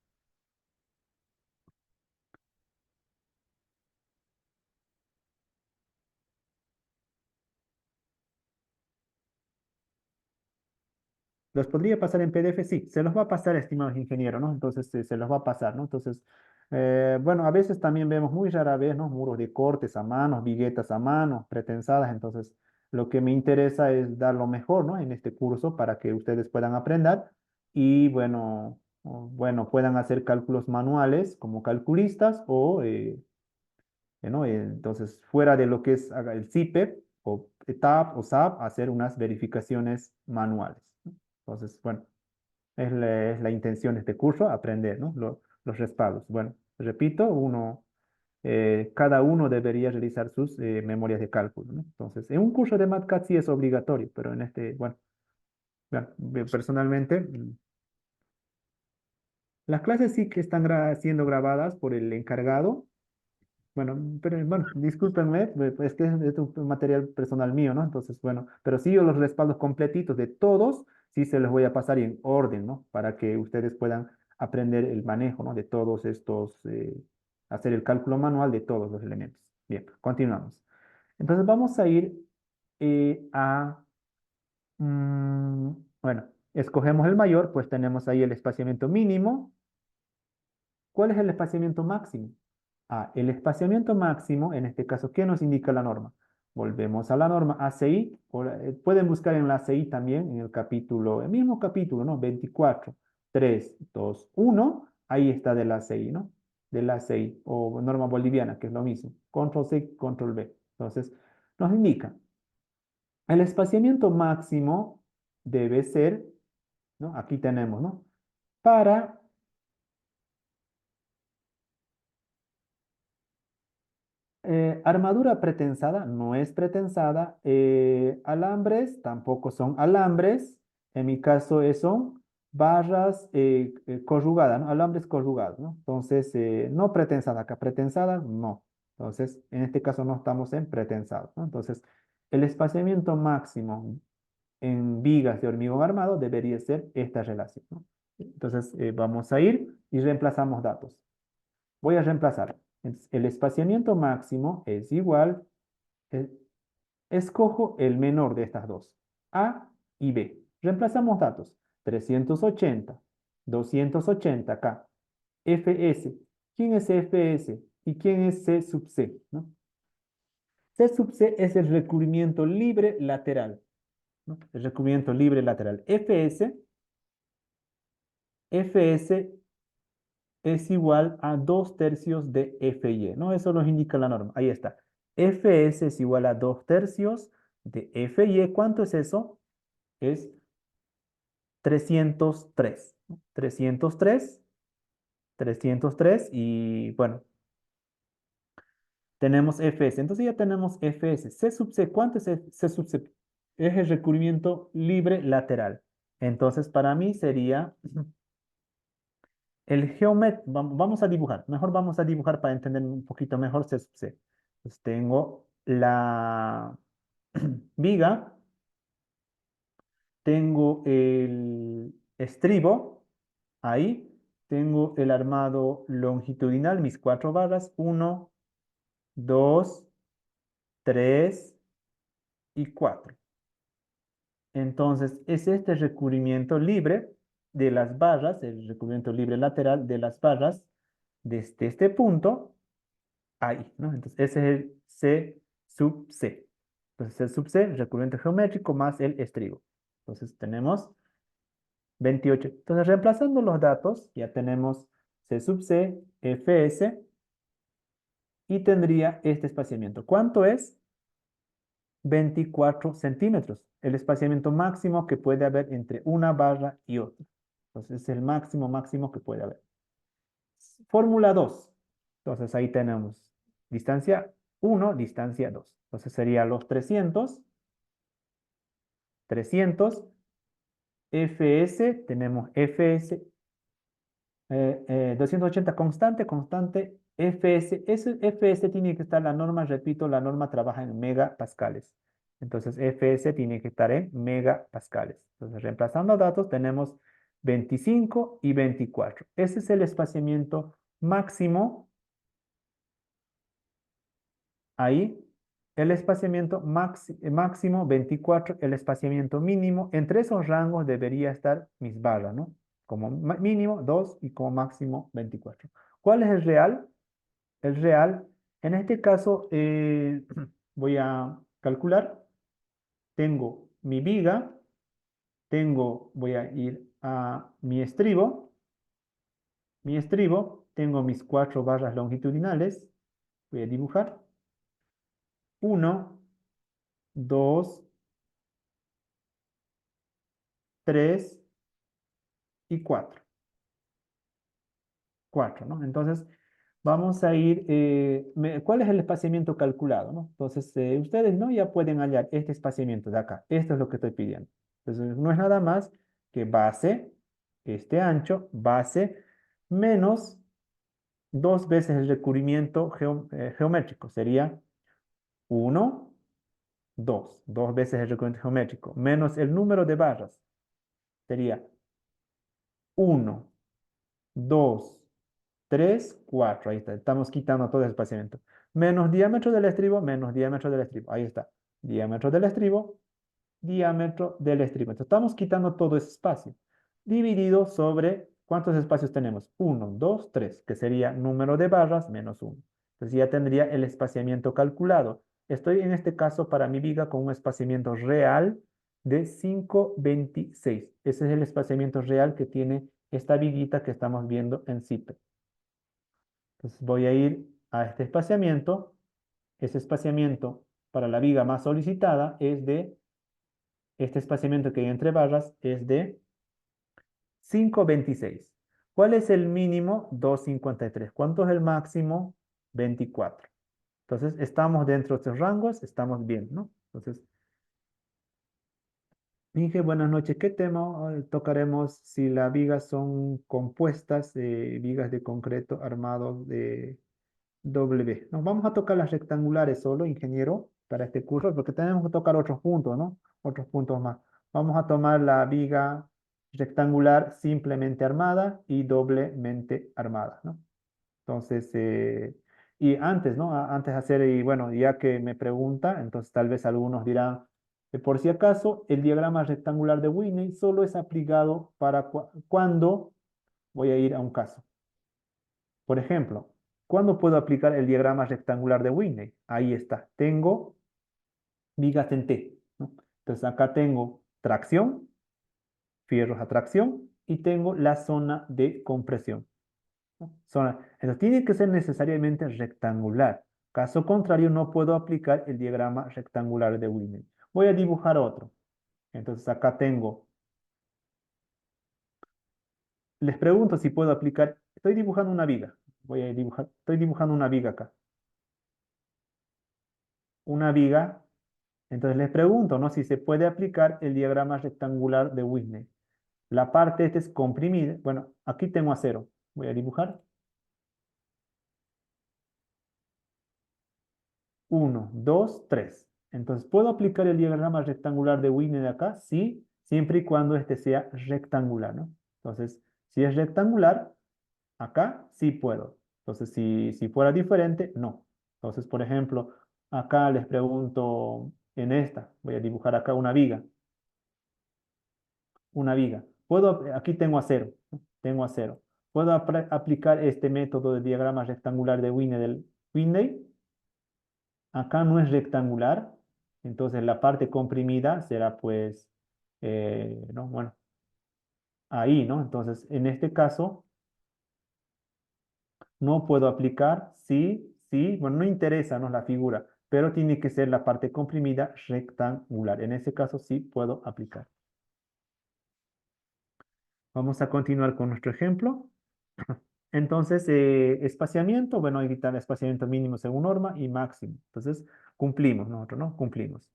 ¿Los podría pasar en PDF? Sí, se los va a pasar, estimados ingenieros, ¿no? Entonces, se los va a pasar, ¿no? Entonces, bueno, a veces también vemos muy rara vez, ¿no? Muros de cortes a mano, viguetas a mano, pretensadas. Entonces, lo que me interesa es dar lo mejor, ¿no? En este curso para que ustedes puedan aprender y, bueno, bueno, puedan hacer cálculos manuales como calculistas o, ¿no? Entonces, fuera de lo que es el CIPEP o TAP o SAP, hacer unas verificaciones manuales, ¿no? Entonces, bueno, es la intención de este curso, aprender, ¿no? Los respaldos. Bueno, repito, cada uno debería realizar sus memorias de cálculo, ¿no? Entonces, en un curso de MATCAD sí es obligatorio, pero en este, bueno, personalmente, las clases sí que están siendo grabadas por el encargado. Bueno, pero bueno, discúlpenme, es que es un material personal mío, ¿no? Entonces, bueno, pero sí yo los respaldos completitos de todos sí se los voy a pasar en orden, ¿no? Para que ustedes puedan aprender el manejo, ¿no? De todos estos, hacer el cálculo manual de todos los elementos. Bien, continuamos. Entonces vamos a ir a, bueno, escogemos el mayor, pues tenemos ahí el espaciamiento mínimo. ¿Cuál es el espaciamiento máximo? Ah, el espaciamiento máximo, en este caso, ¿qué nos indica la norma? Volvemos a la norma ACI, pueden buscar en la ACI también, en el capítulo, el mismo capítulo, ¿no? 24, 3, 2, 1, ahí está de la ACI, ¿no? De la ACI, o norma boliviana, que es lo mismo, control C, control V. Entonces, nos indica, el espaciamiento máximo debe ser, ¿no? Aquí tenemos, ¿no? Para armadura pretensada no es pretensada. Alambres tampoco son alambres. En mi caso son barras corrugadas, ¿no? Alambres corrugados, ¿no? Entonces, no pretensada acá, pretensada no. Entonces, en este caso no estamos en pretensado, ¿no? Entonces, el espaciamiento máximo en vigas de hormigón armado debería ser esta relación, ¿no? Entonces, vamos a ir y reemplazamos datos. Voy a reemplazar. El espaciamiento máximo es igual, eh, escojo el menor de estas dos, A y B. Reemplazamos datos. 380, 280 acá. Fs. ¿Quién es Fs? ¿Y quién es C sub C? ¿No? C sub C es el recubrimiento libre lateral, ¿no? El recubrimiento libre lateral. Fs es igual a 2/3 de Fy, ¿no? Eso nos indica la norma. Ahí está. Fs es igual a 2/3 de Fy. ¿Cuánto es eso? Es 303, ¿no? 303, 303 y bueno, tenemos Fs. Entonces ya tenemos Fs. C sub C, ¿cuánto es C sub C? Es el recubrimiento libre lateral. Entonces para mí sería el geomet, vamos a dibujar, mejor vamos a dibujar para entender un poquito mejor C sub C. Pues tengo la viga, tengo el estribo, ahí, tengo el armado longitudinal, mis 4 barras, 1, 2, 3 y 4. Entonces, es este recubrimiento libre de las barras, el recubrimiento libre lateral de las barras desde este punto ahí, ¿no? Entonces, ese es el C sub C. Entonces, C sub C, recubrimiento geométrico más el estribo. Entonces, tenemos 28. Entonces, reemplazando los datos, ya tenemos C sub C, Fs, y tendría este espaciamiento. ¿Cuánto es? 24 centímetros. El espaciamiento máximo que puede haber entre una barra y otra. Entonces, es el máximo que puede haber. Fórmula 2. Entonces ahí tenemos distancia 1, distancia 2. Entonces sería los 300, 300, Fs, tenemos Fs, 280 constante, constante, Fs, ese Fs tiene que estar, la norma, repito, la norma trabaja en megapascales. Entonces Fs tiene que estar en megapascales. Entonces reemplazando datos tenemos 25 y 24. Ese es el espaciamiento máximo. Ahí, el espaciamiento máximo 24, el espaciamiento mínimo. Entre esos rangos debería estar mis barras, ¿no? Como mínimo 2 y como máximo 24. ¿Cuál es el real? El real, en este caso, voy a calcular. Tengo mi viga, voy a ir a mi estribo, tengo mis 4 barras longitudinales. Voy a dibujar. 1, 2, 3 y 4. 4, ¿no? Entonces, vamos a ir, ¿cuál es el espaciamiento calculado, no? Entonces, ustedes, ¿no? Ya pueden hallar este espaciamiento de acá. Esto es lo que estoy pidiendo. Entonces, no es nada más que base, este ancho, base, menos 2 veces el recubrimiento geométrico. Sería 1, 2. 2 veces el recubrimiento geométrico, menos el número de barras. Sería 1, 2, 3, 4. Ahí está. Estamos quitando todo el espaciamiento. Menos diámetro del estribo, menos diámetro del estribo. Ahí está. Diámetro del estribo, diámetro del estribo. Entonces estamos quitando todo ese espacio. Dividido sobre, ¿cuántos espacios tenemos? 1, 2, 3, que sería número de barras menos 1. Entonces ya tendría el espaciamiento calculado. Estoy en este caso para mi viga con un espaciamiento real de 5,26. Ese es el espaciamiento real que tiene esta viguita que estamos viendo en CIPE. Entonces voy a ir a este espaciamiento. Ese espaciamiento para la viga más solicitada es de, este espaciamiento que hay entre barras es de 5,26. ¿Cuál es el mínimo? 2,53. ¿Cuánto es el máximo? 24. Entonces estamos dentro de estos rangos, estamos bien, ¿no? Entonces, Inge, buenas noches. ¿Qué tema tocaremos si las vigas son compuestas, vigas de concreto armados de W? Nos vamos a tocar las rectangulares solo, ingeniero, para este curso, porque tenemos que tocar otros puntos, ¿no? Otros puntos más. Vamos a tomar la viga rectangular simplemente armada y doblemente armada, ¿no? Entonces, y antes, ¿no? Antes de hacer, y bueno, ya que me pregunta, entonces tal vez algunos dirán, por si acaso, el diagrama rectangular de Whitney solo es aplicado para cuando voy a ir a un caso. Por ejemplo, ¿cuándo puedo aplicar el diagrama rectangular de Whitney? Ahí está. Tengo vigas en T, ¿no? Entonces acá tengo tracción, fierros a tracción y tengo la zona de compresión, ¿no? Entonces tiene que ser necesariamente rectangular. Caso contrario, no puedo aplicar el diagrama rectangular de Whitney. Voy a dibujar otro. Entonces acá tengo, les pregunto si puedo aplicar, estoy dibujando una viga. Voy a dibujar, estoy dibujando una viga acá. Una viga. Entonces les pregunto, ¿no? Si se puede aplicar el diagrama rectangular de Whitney. La parte esta es comprimida. Bueno, aquí tengo acero. Voy a dibujar. 1, 2, 3. Entonces, ¿puedo aplicar el diagrama rectangular de Whitney de acá? Sí, siempre y cuando este sea rectangular, ¿no? Entonces, si es rectangular, acá sí puedo. Entonces, si fuera diferente, no. Entonces, por ejemplo, acá les pregunto en esta. Voy a dibujar acá una viga. Una viga. Aquí tengo acero, ¿no? Tengo acero. ¿Puedo aplicar este método de diagrama rectangular de Whitney del Whitney? Acá no es rectangular, entonces la parte comprimida será pues, ¿no? Bueno, ahí, ¿no? Entonces, en este caso, no puedo aplicar, sí, sí, bueno, no interesa, ¿no? La figura, pero tiene que ser la parte comprimida rectangular. En ese caso sí puedo aplicar. Vamos a continuar con nuestro ejemplo. Entonces, espaciamiento, bueno, evitar espaciamiento mínimo según norma y máximo. Entonces, cumplimos nosotros, ¿no? Cumplimos.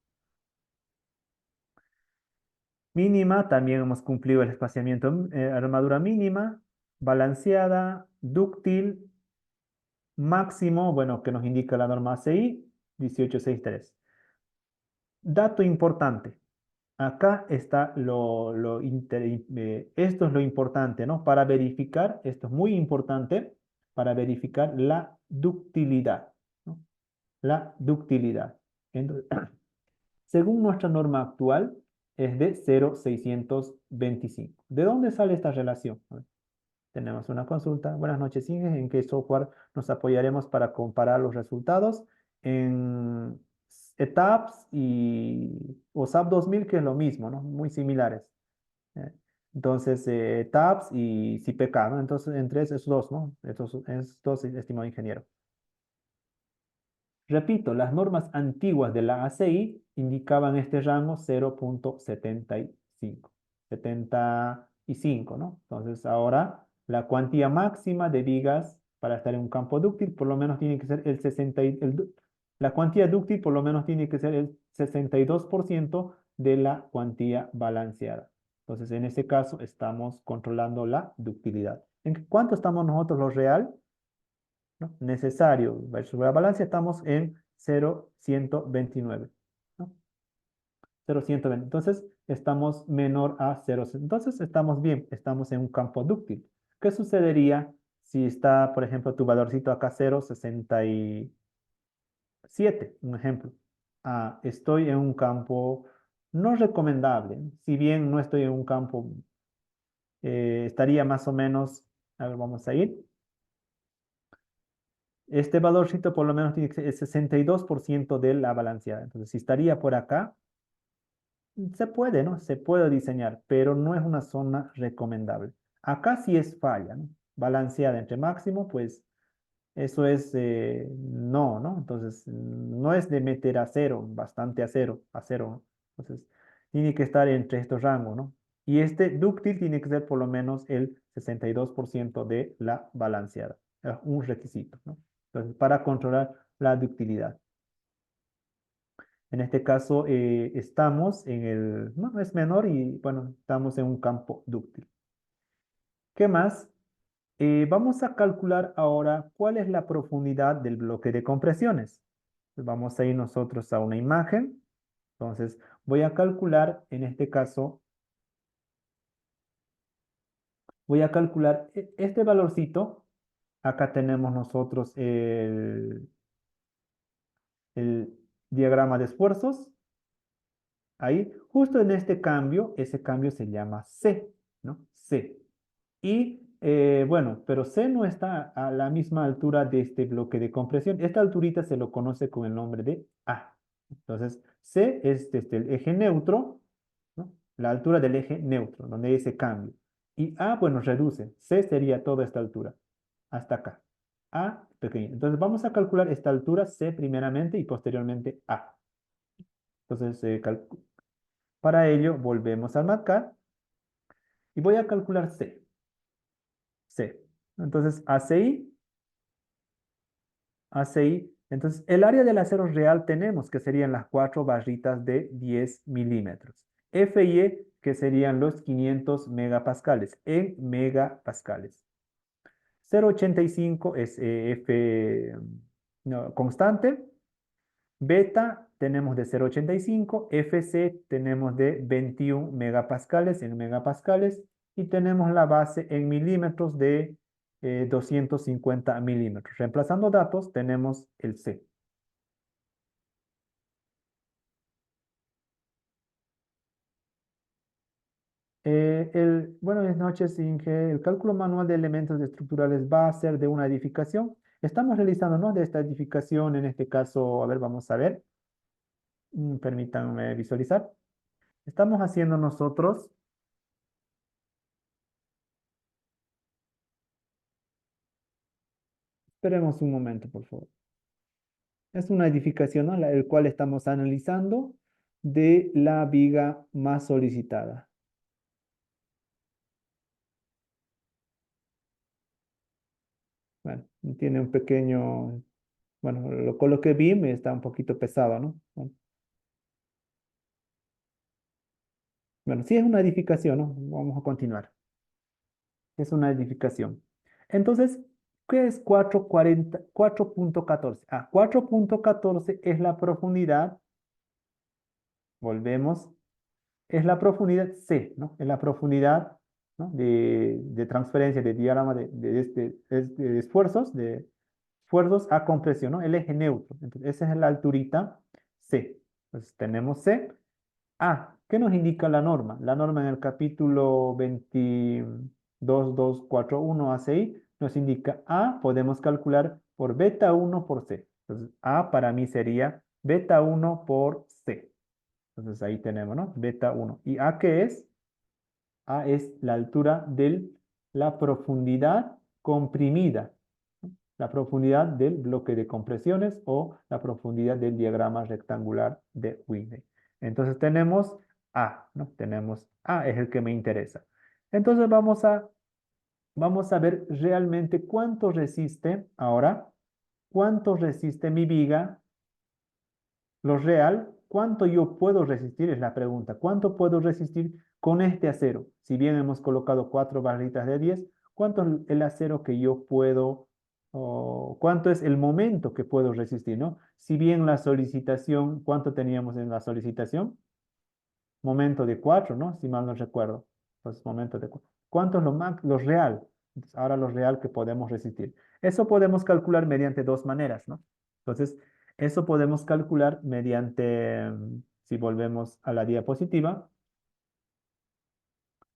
Mínima, también hemos cumplido el espaciamiento, armadura mínima, balanceada, dúctil, máximo, bueno, que nos indica la norma ACI, 1863. Dato importante. Acá está esto es lo importante, ¿no? Para verificar, esto es muy importante, para verificar la ductilidad, ¿no? La ductilidad. Entonces, según nuestra norma actual, es de 0,625. ¿De dónde sale esta relación? A ver, tenemos una consulta. Buenas noches, Inge. ¿En qué software nos apoyaremos para comparar los resultados? En ETAPS o SAP 2000, que es lo mismo, ¿no? Muy similares. ¿Eh? Entonces, ETAPS y CPK, ¿no? Entonces, entre esos dos, ¿no? Estos, estimado ingeniero. Repito, las normas antiguas de la ACI indicaban este rango 0,75, 75, ¿no? Entonces ahora la cuantía máxima de vigas para estar en un campo dúctil por lo menos tiene que ser el 60, la cuantía dúctil por lo menos tiene que ser el 62% de la cuantía balanceada. Entonces en este caso estamos controlando la ductilidad. ¿En cuánto estamos nosotros los real? ¿No? Necesario versus la balanza estamos en 0,129, ¿no? 0,120. Entonces, estamos menor a 0. Entonces estamos bien, estamos en un campo dúctil. ¿Qué sucedería si está, por ejemplo, tu valorcito acá 0,67, un ejemplo? Ah, estoy en un campo no recomendable. Si bien no estoy en un campo, estaría más o menos, a ver, vamos a ir. Este valorcito por lo menos tiene que ser el 62% de la balanceada. Entonces, si estaría por acá, se puede, ¿no? Se puede diseñar, pero no es una zona recomendable. Acá sí es falla, ¿no? Balanceada entre máximo, pues eso es no, ¿no? Entonces, no es de meter a cero, bastante a cero, ¿no? Entonces, tiene que estar entre estos rangos, ¿no? Y este dúctil tiene que ser por lo menos el 62% de la balanceada. Es un requisito, ¿no? Entonces, para controlar la ductilidad. En este caso, estamos en el, no, es menor y bueno, estamos en un campo dúctil. ¿Qué más? Vamos a calcular ahora cuál es la profundidad del bloque de compresiones. Pues vamos a ir nosotros a una imagen. Entonces, voy a calcular, en este caso, voy a calcular este valorcito. Acá tenemos nosotros el diagrama de esfuerzos. Ahí, justo en este cambio, ese cambio se llama C, ¿no? C. Y bueno, pero C no está a la misma altura de este bloque de compresión. Esta alturita se lo conoce con el nombre de A. Entonces, C es desde el eje neutro, ¿no? La altura del eje neutro, donde hay ese cambio. Y A, bueno, reduce. C sería toda esta altura, hasta acá. A pequeño. Entonces, vamos a calcular esta altura C primeramente y posteriormente A. Entonces, para ello, volvemos al marcar y voy a calcular C. C. Entonces, ACI. Entonces, el área del acero real tenemos que serían las 4 barritas de 10 milímetros. FIE, que serían los 500 megapascales, en megapascales. 0,85 es F no, constante. Beta tenemos de 0,85. FC tenemos de 21 megapascales en megapascales. Y tenemos la base en milímetros de 250 milímetros. Reemplazando datos, tenemos el C. Buenas noches, Inge. El cálculo manual de elementos estructurales va a ser de una edificación. Estamos realizando, ¿no? De esta edificación, en este caso, a ver, vamos a ver. Permítanme visualizar. Estamos haciendo nosotros, esperemos un momento, por favor. Es una edificación, ¿no? El cual estamos analizando de la viga más solicitada. Bueno, tiene un pequeño, bueno, lo coloqué BIM, está un poquito pesado, ¿no? Bueno, sí es una edificación, ¿no? Vamos a continuar. Es una edificación. Entonces, ¿qué es 4.14? Ah, 4.14 es la profundidad, volvemos, es la profundidad C, ¿no? Es la profundidad, ¿no? de transferencia de diagrama de esfuerzos, de esfuerzos a compresión, ¿no? El eje neutro. Entonces, esa es la alturita C. Entonces, tenemos C. Ah, ¿qué nos indica la norma? La norma en el capítulo 22241 ACI nos indica A, podemos calcular por beta 1 por C. Entonces, A para mí sería beta 1 por C. Entonces, ahí tenemos, ¿no? Beta 1. ¿Y A qué es? A es la altura de la profundidad comprimida, ¿no? La profundidad del bloque de compresiones o la profundidad del diagrama rectangular de Whitney. Entonces tenemos A, ¿no? Tenemos A, es el que me interesa. Entonces vamos a ver realmente cuánto resiste, ahora, cuánto resiste mi viga, lo real, cuánto yo puedo resistir es la pregunta. ¿Cuánto puedo resistir con este acero? Si bien hemos colocado 4 barritas de 10, ¿cuánto es el acero que yo puedo, o cuánto es el momento que puedo resistir, ¿no? Si bien la solicitación, ¿cuánto teníamos en la solicitación? momento de 4, ¿no? Si mal no recuerdo. Entonces, momento de 4. ¿Cuánto es lo real? Entonces, ahora lo real que podemos resistir. Eso podemos calcular mediante dos maneras, ¿no? Entonces, eso podemos calcular mediante, si volvemos a la diapositiva,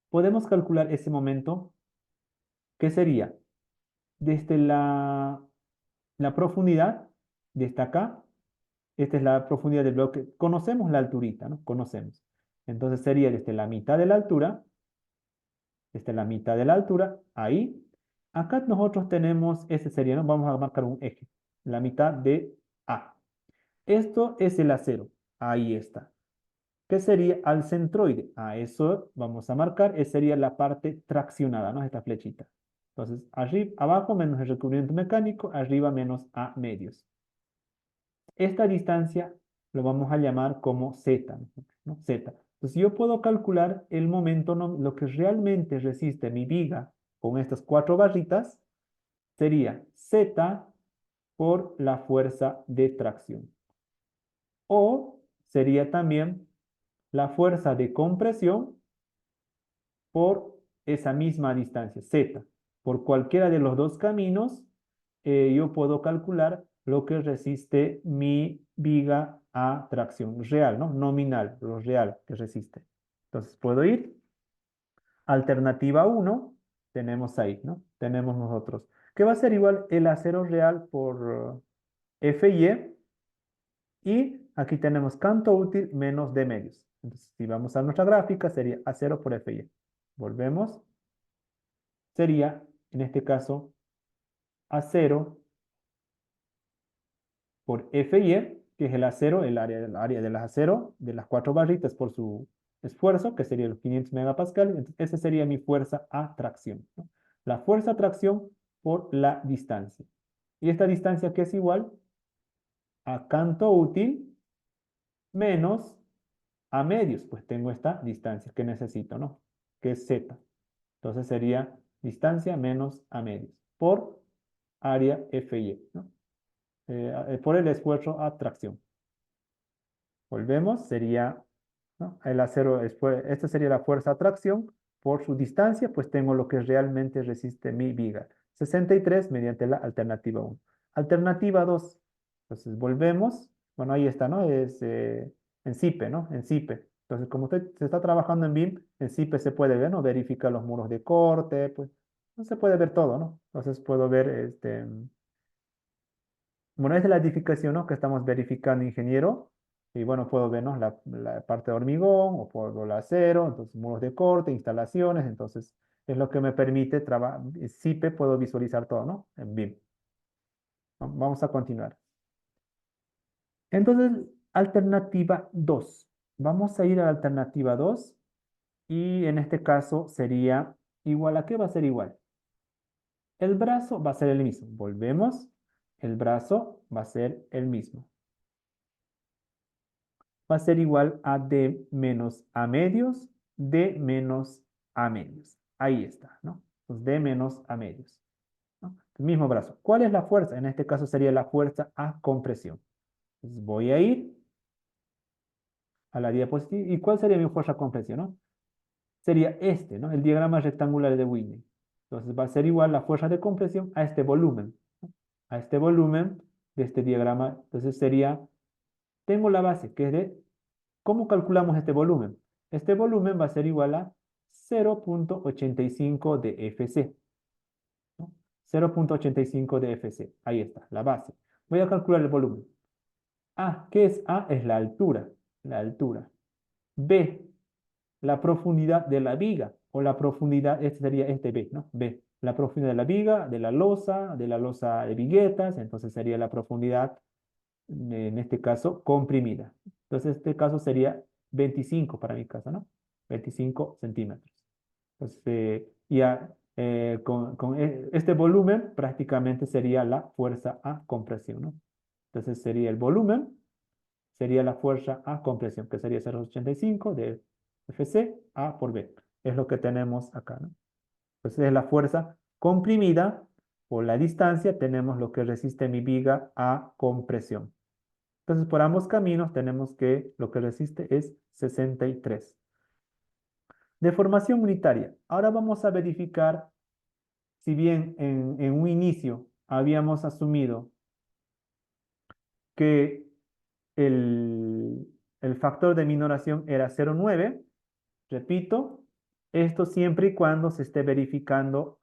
podemos calcular ese momento que sería desde la profundidad, desde acá, esta es la profundidad del bloque, conocemos la alturita, ¿no? Conocemos. Entonces sería desde la mitad de la altura, desde la mitad de la altura, ahí. Acá nosotros tenemos, ese sería, ¿no? Vamos a marcar un eje, la mitad de A. Esto es el acero, ahí está. ¿Qué sería al centroide? A eso vamos a marcar, esa sería la parte traccionada, ¿no? Esta flechita. Entonces, arriba, abajo menos el recubrimiento mecánico, arriba menos A medios. Esta distancia lo vamos a llamar como Z, ¿no? Z. Entonces, yo puedo calcular el momento, lo que realmente resiste mi viga con estas 4 barritas, sería Z por la fuerza de tracción. O sería también la fuerza de compresión por esa misma distancia, Z. Por cualquiera de los dos caminos, yo puedo calcular lo que resiste mi viga a tracción real, ¿no? Nominal, lo real que resiste. Entonces, puedo ir. Alternativa 1, tenemos ahí, ¿no? Tenemos nosotros, que va a ser igual el acero real por FY, y aquí tenemos canto útil menos D medios. Entonces, si vamos a nuestra gráfica, sería A0 por FY. Volvemos. Sería, en este caso, A0 por FY, que es el acero, el área del acero, de las 4 barritas por su esfuerzo, que sería los 500 megapascales. Entonces, esa sería mi fuerza a tracción, ¿no? La fuerza a tracción por la distancia. Y esta distancia que es igual a canto útil menos a medios, pues tengo esta distancia que necesito, ¿no? Que es Z. Entonces sería distancia menos a medios por área FY, ¿no? Por el esfuerzo a tracción. Volvemos, sería, ¿no? El acero, esta sería la fuerza a tracción por su distancia, pues tengo lo que realmente resiste mi viga. 63 mediante la alternativa 1. Alternativa 2. Entonces volvemos, bueno, ahí está, ¿no? Es en SIPE, ¿no? En SIPE. Entonces, como usted se está trabajando en BIM, en SIPE se puede ver, ¿no? Verifica los muros de corte, pues, no se puede ver todo, ¿no? Entonces puedo ver, bueno, esta es la edificación, ¿no? Que estamos verificando, ingeniero. Y bueno, puedo ver, ¿no? La parte de hormigón o puedo ver el acero, entonces muros de corte, instalaciones, entonces es lo que me permite trabajar. SIPE puedo visualizar todo, ¿no? En BIM. Vamos a continuar. Entonces, alternativa 2. Vamos a ir a la alternativa 2 y en este caso sería igual. ¿A qué va a ser igual? El brazo va a ser el mismo. Volvemos. El brazo va a ser el mismo. Va a ser igual a D menos A medios, D menos A medios. Ahí está, ¿no? Entonces, D menos A medios, ¿no? El mismo brazo. ¿Cuál es la fuerza? En este caso sería la fuerza a compresión. Entonces, voy a ir a la diapositiva. ¿Y cuál sería mi fuerza a compresión, no? Sería este, ¿no? El diagrama rectangular de Whitney. Entonces, va a ser igual la fuerza de compresión a este volumen, ¿no? A este volumen de este diagrama. Entonces, sería, tengo la base, que es de ¿cómo calculamos este volumen? Este volumen va a ser igual a 0.85 de FC, ¿no? 0.85 de FC. Ahí está, la base. Voy a calcular el volumen. A, ¿qué es A? Es la altura. La altura. B, la profundidad de la viga. O la profundidad, este sería este B, ¿no? B, la profundidad de la viga, de la losa de viguetas. Entonces sería la profundidad, en este caso, comprimida. Entonces, este caso sería 25 para mi caso, ¿no? 25 centímetros. Entonces, ya este volumen prácticamente sería la fuerza a compresión, ¿no? Entonces, sería el volumen, sería la fuerza a compresión, que sería 0,85 de FC A por B. Es lo que tenemos acá, ¿no? Entonces, es la fuerza comprimida por la distancia, tenemos lo que resiste mi viga a compresión. Entonces, por ambos caminos tenemos que lo que resiste es 63. Deformación unitaria. Ahora vamos a verificar si bien en un inicio habíamos asumido que el, el factor de minoración era 0,9, repito, esto siempre y cuando se esté verificando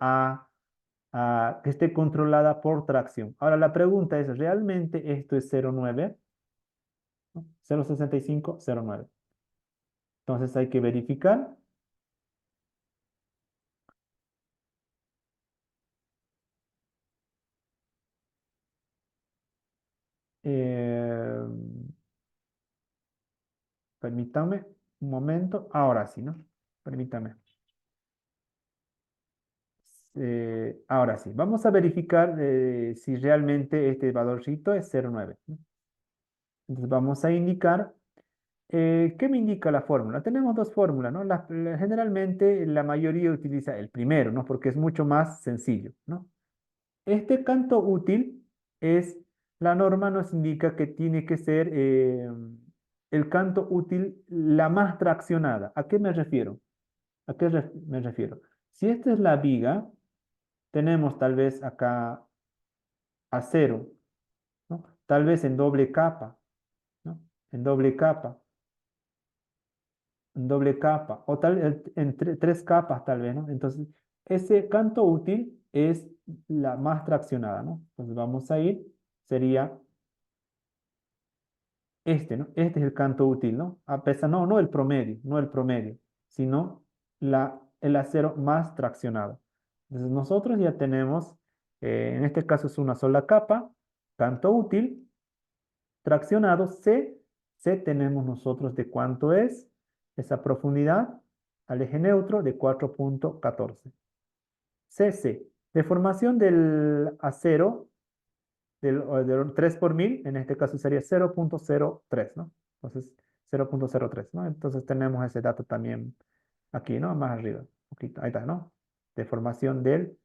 que esté controlada por tracción. Ahora la pregunta es, ¿realmente esto es 0,9? ¿No? 0,65, 0,9. Entonces hay que verificar. Eh, Permítame un momento. Ahora sí, ¿no? Permítame. Ahora sí, vamos a verificar si realmente este valorcito es 0,9, ¿no? Entonces vamos a indicar, ¿qué me indica la fórmula? Tenemos dos fórmulas, ¿no? Generalmente la mayoría utiliza el primero, ¿no? Porque es mucho más sencillo, ¿no? Este canto útil es, la norma nos indica que tiene que ser el canto útil la más traccionada. ¿A qué me refiero? ¿A qué me refiero? Si esta es la viga, tenemos tal vez acá acero, ¿no? Tal vez en doble capa, ¿no? En doble capa, en doble capa, o tal en tres capas tal vez, ¿no? Entonces, ese canto útil es la más traccionada, ¿no? Entonces vamos a ir, sería este, ¿no? Este es el canto útil, ¿no? A pesar, no el promedio, no el promedio, sino el acero más traccionado. Entonces nosotros ya tenemos, en este caso es una sola capa, canto útil, traccionado, C tenemos nosotros de cuánto es esa profundidad al eje neutro de 4,14. CC, deformación del acero del 3 por mil, en este caso sería 0,03, ¿no? Entonces, 0,03, ¿no? Entonces tenemos ese dato también aquí, ¿no? Más arriba, un poquito, ahí está, ¿no? Deformación del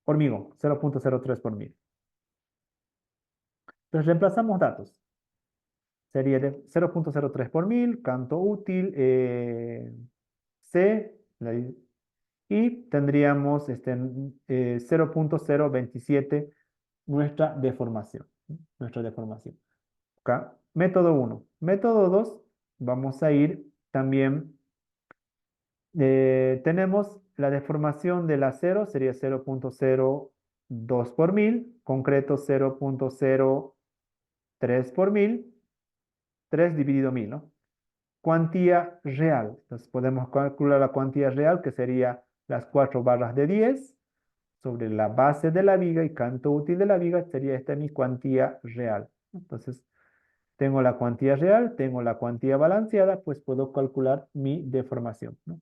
hormigón, 0,03 por mil. Entonces reemplazamos datos. Sería de 0,03 por mil, canto útil, C, y tendríamos 0,027 nuestra deformación, ¿no? Nuestra deformación. Acá, método 1. Método 2, vamos a ir también, tenemos la deformación del acero, sería 0,02 por mil, concreto 0,03 por mil, 3 dividido 1000, ¿no? Cuantía real. Entonces podemos calcular la cuantía real, que sería las 4 barras de 10 sobre la base de la viga y canto útil de la viga, sería esta mi cuantía real. Entonces, tengo la cuantía real, tengo la cuantía balanceada, pues puedo calcular mi deformación, ¿no?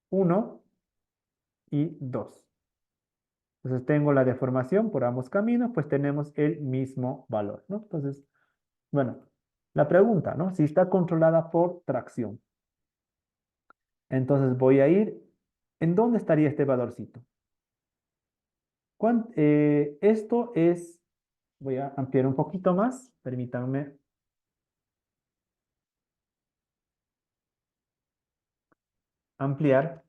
1 y 2. Entonces tengo la deformación por ambos caminos, pues tenemos el mismo valor, ¿no? Entonces, bueno, la pregunta, ¿no? Si está controlada por tracción. Entonces voy a ir, ¿en dónde estaría este valorcito? Esto es, voy a ampliar un poquito más, permítanme ampliar.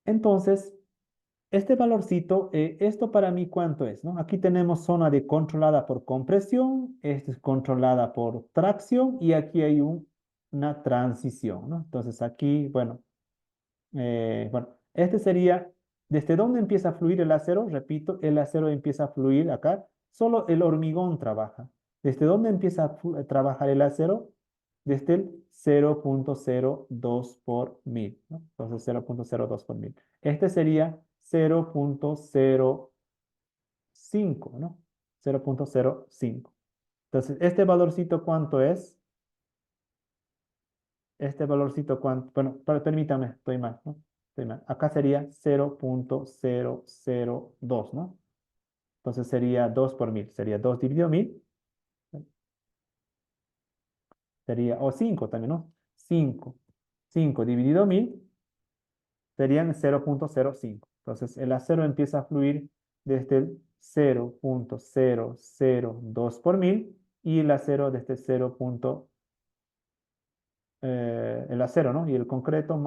Entonces, este valorcito, ¿esto para mí cuánto es, no? Aquí tenemos zona de controlada por compresión, esta es controlada por tracción y aquí hay una transición, ¿no? Entonces aquí, bueno, este sería, ¿desde dónde empieza a fluir el acero? Repito, el acero empieza a fluir acá, solo el hormigón trabaja. ¿Desde dónde empieza a trabajar el acero? Desde el 0,02 por mil, ¿no? Entonces 0,02 por mil. Este sería 0,05, ¿no? 0,05. Entonces, ¿este valorcito cuánto es? Este valorcito cuánto, bueno, permítame, estoy mal, ¿no? Estoy mal. Acá sería 0,002, ¿no? Entonces sería 2 por mil, sería 2 dividido 1000, sería, o 5 también, ¿no? 5 dividido 1000 serían 0,05. Entonces el acero empieza a fluir desde el 0.002 por mil y el acero desde 0. El acero, ¿no? Y el concreto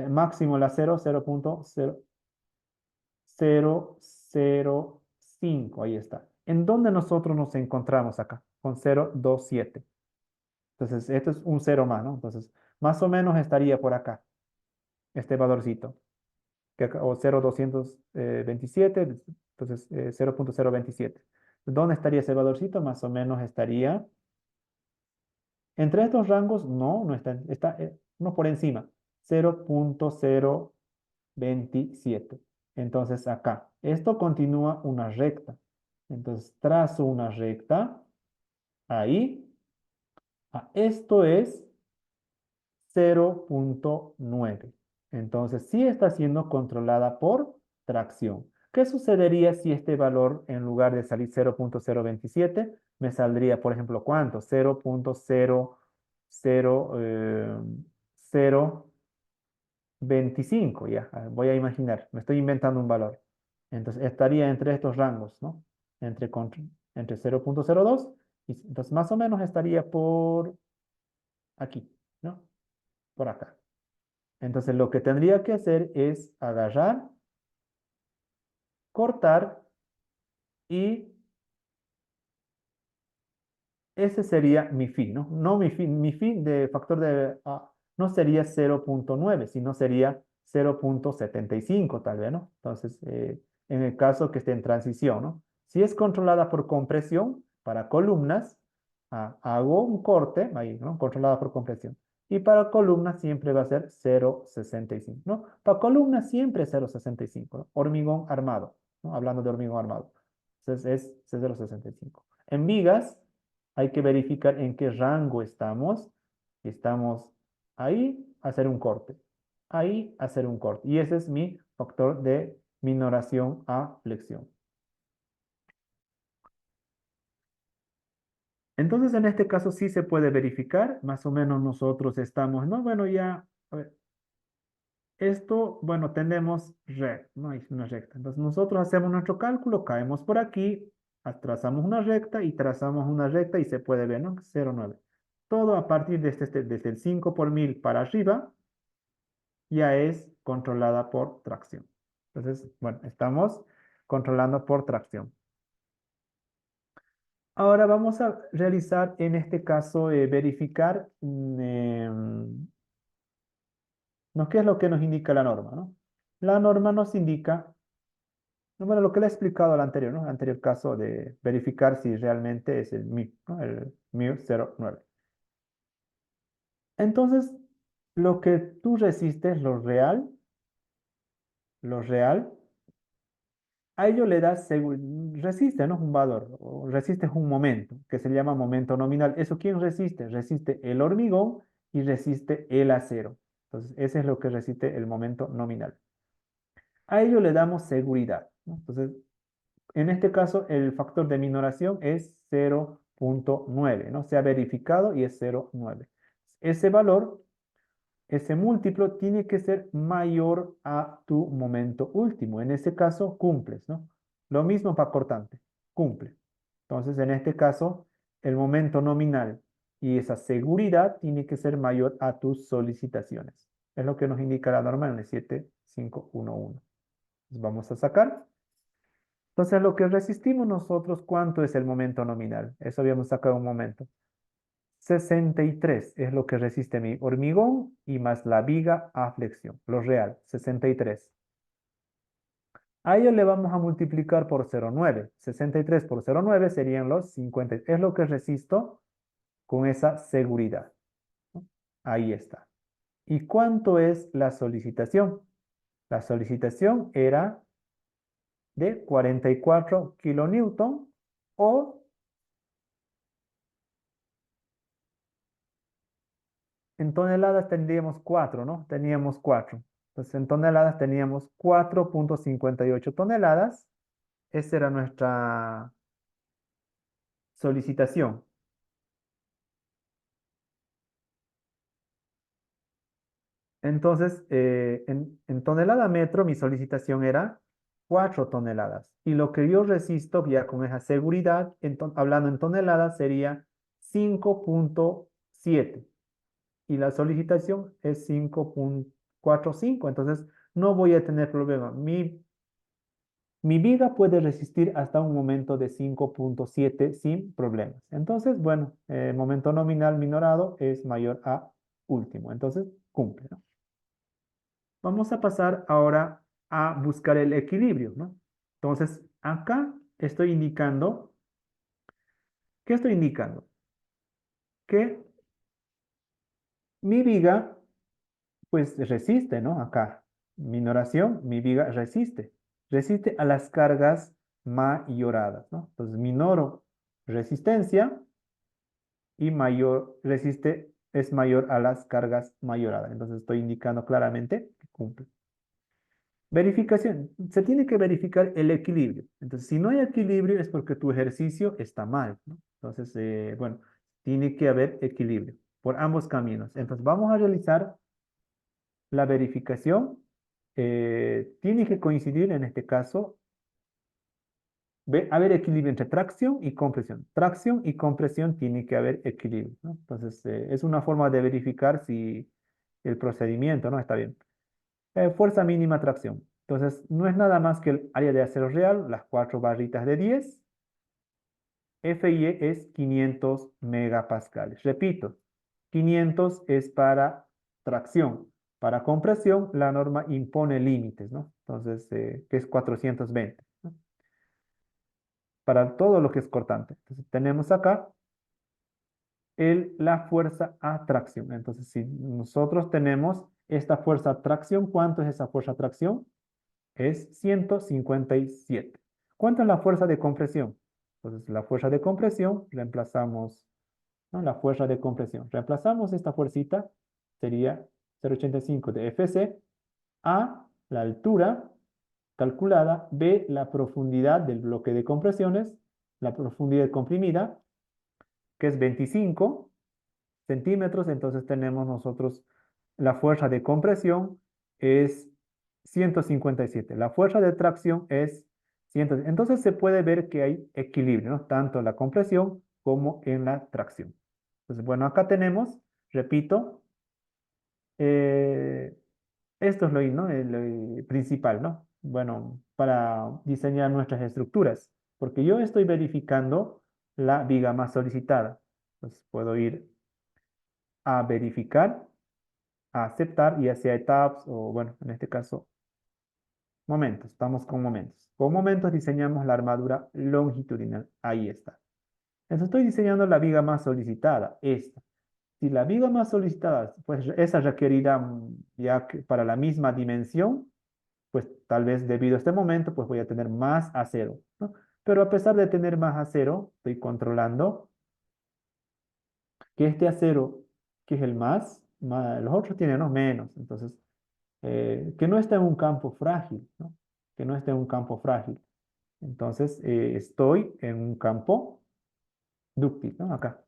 máximo el acero 0.0005, ahí está. ¿En dónde nosotros nos encontramos acá? Con 0.27. Entonces, esto es un cero más, ¿no? Entonces, más o menos estaría por acá, este valorcito, o 0.227, entonces 0.027. ¿Dónde estaría ese valorcito? Más o menos estaría entre estos rangos, no, no está, está no por encima, 0.027. Entonces acá, esto continúa una recta. Entonces trazo una recta, ahí, esto es 0.9. Entonces sí está siendo controlada por tracción. ¿Qué sucedería si este valor, en lugar de salir 0.027, me saldría, por ejemplo, cuánto? 0.00025, ya, voy a imaginar, me estoy inventando un valor. Entonces estaría entre estos rangos, ¿no? Entre 0.02 y entonces más o menos estaría por aquí, ¿no? Por acá. Entonces lo que tendría que hacer es agarrar, cortar y ese sería mi fin, ¿no? No mi fin de factor de no sería 0.9, sino sería 0.75 tal vez, ¿no? Entonces, en el caso que esté en transición, ¿no? Si es controlada por compresión para columnas, hago un corte ahí, ¿no? Controlada por compresión. Y para columnas siempre va a ser 0.65, ¿no? Para columnas siempre 0.65, ¿no? Hormigón armado, ¿no? Hablando de hormigón armado. Entonces es 0.65. En vigas hay que verificar en qué rango estamos. Si estamos ahí, hacer un corte. Ahí, hacer un corte. Y ese es mi factor de minoración a flexión. Entonces, en este caso sí se puede verificar. Más o menos nosotros estamos, no, bueno, ya, a ver, esto, bueno, tenemos recta, no hay una recta. Entonces, nosotros hacemos nuestro cálculo, caemos por aquí, trazamos una recta y trazamos una recta y se puede ver, ¿no? 0,9. Todo a partir de desde el 5 por mil para arriba ya es controlada por tracción. Entonces, bueno, estamos controlando por tracción. Ahora vamos a realizar en este caso, verificar ¿no? ¿Qué es lo que nos indica la norma, ¿no? La norma nos indica, no, bueno, lo que le he explicado al anterior, ¿no? El anterior caso de verificar si realmente es el MI, ¿no? El MIU 09. Entonces, lo que tú resistes, lo real, a ello le das, resiste, ¿no? Un valor, o resistes un momento, que se llama momento nominal. ¿Eso quién resiste? Resiste el hormigón y resiste el acero. Entonces, ese es lo que resiste el momento nominal. A ello le damos seguridad, ¿no? Entonces, en este caso, el factor de minoración es 0.9, ¿no? Se ha verificado y es 0.9. Ese valor, ese múltiplo, tiene que ser mayor a tu momento último. En ese caso, cumples, ¿no? Lo mismo para cortante, cumple. Entonces, en este caso, el momento nominal y esa seguridad tiene que ser mayor a tus solicitaciones. Es lo que nos indica la norma en el 7511. Entonces, vamos a sacar. Entonces, lo que resistimos nosotros, ¿cuánto es el momento nominal? Eso habíamos sacado un momento. 63 es lo que resiste mi hormigón y más la viga a flexión, lo real, 63. A ello le vamos a multiplicar por 0,9. 63 por 0,9 serían los 50. Es lo que resisto con esa seguridad, ¿no? Ahí está. ¿Y cuánto es la solicitación? La solicitación era de 44 kilonewton o en toneladas tendríamos 4, ¿no? Teníamos 4. Entonces, en toneladas teníamos 4.58 toneladas. Esa era nuestra solicitación. Entonces, en tonelada metro, mi solicitación era 4 toneladas. Y lo que yo resisto, ya con esa seguridad, hablando en toneladas, sería 5,7. Y la solicitación es 5,45. Entonces, no voy a tener problema. Mi viga puede resistir hasta un momento de 5,7 sin problemas. Entonces, bueno, el momento nominal minorado es mayor a último. Entonces, cumple, ¿no? Vamos a pasar ahora a buscar el equilibrio, ¿no? Entonces, acá estoy indicando, ¿qué estoy indicando? Que mi viga, pues resiste, ¿no? Acá, minoración, mi viga resiste. Resiste a las cargas mayoradas, ¿no? Entonces, minoro resistencia y es mayor a las cargas mayoradas. Entonces, estoy indicando claramente que cumple. Verificación. Se tiene que verificar el equilibrio. Entonces, si no hay equilibrio es porque tu ejercicio está mal, ¿no? Entonces, bueno, tiene que haber equilibrio por ambos caminos. Entonces, vamos a realizar la verificación. Tiene que coincidir en este caso, haber equilibrio entre tracción y compresión. Tracción y compresión tiene que haber equilibrio, ¿no? Entonces, es una forma de verificar si el procedimiento, ¿no? Está bien. Fuerza mínima tracción. Entonces, no es nada más que el área de acero real, las 4 barritas de 10. FIE es 500 megapascales. Repito, 500 es para tracción. Para compresión, la norma impone límites, ¿no? Entonces, que es 420, ¿no? Para todo lo que es cortante. Entonces, tenemos acá la fuerza a tracción. Entonces, si nosotros tenemos esta fuerza a tracción, ¿cuánto es esa fuerza a tracción? Es 157. ¿Cuánto es la fuerza de compresión? Entonces, la fuerza de compresión, reemplazamos, ¿no? La fuerza de compresión. Reemplazamos esta fuercita, sería 0,85 de FC, A, la altura calculada, B, la profundidad del bloque de compresiones, la profundidad comprimida, que es 25 centímetros. Entonces tenemos nosotros la fuerza de compresión es 157. La fuerza de tracción es 100. Entonces se puede ver que hay equilibrio, ¿no? Tanto en la compresión como en la tracción. Entonces, bueno, acá tenemos, repito, eh, esto es ¿no? Lo principal, ¿no? Bueno, para diseñar nuestras estructuras, porque yo estoy verificando la viga más solicitada. Entonces puedo ir a verificar, a aceptar, y hacia tabs o, bueno, en este caso, momentos. Estamos con momentos. Con momentos diseñamos la armadura longitudinal. Ahí está. Entonces estoy diseñando la viga más solicitada, esta. Si la viga más solicitada, pues esa requerirá ya que para la misma dimensión, pues tal vez debido a este momento, pues voy a tener más acero, ¿no? Pero a pesar de tener más acero, estoy controlando que este acero, que es el los otros tienen, ¿no? Menos. Entonces, que no esté en un campo frágil, ¿no? Que no esté en un campo frágil. Entonces, estoy en un campo dúctil, ¿no? Acá.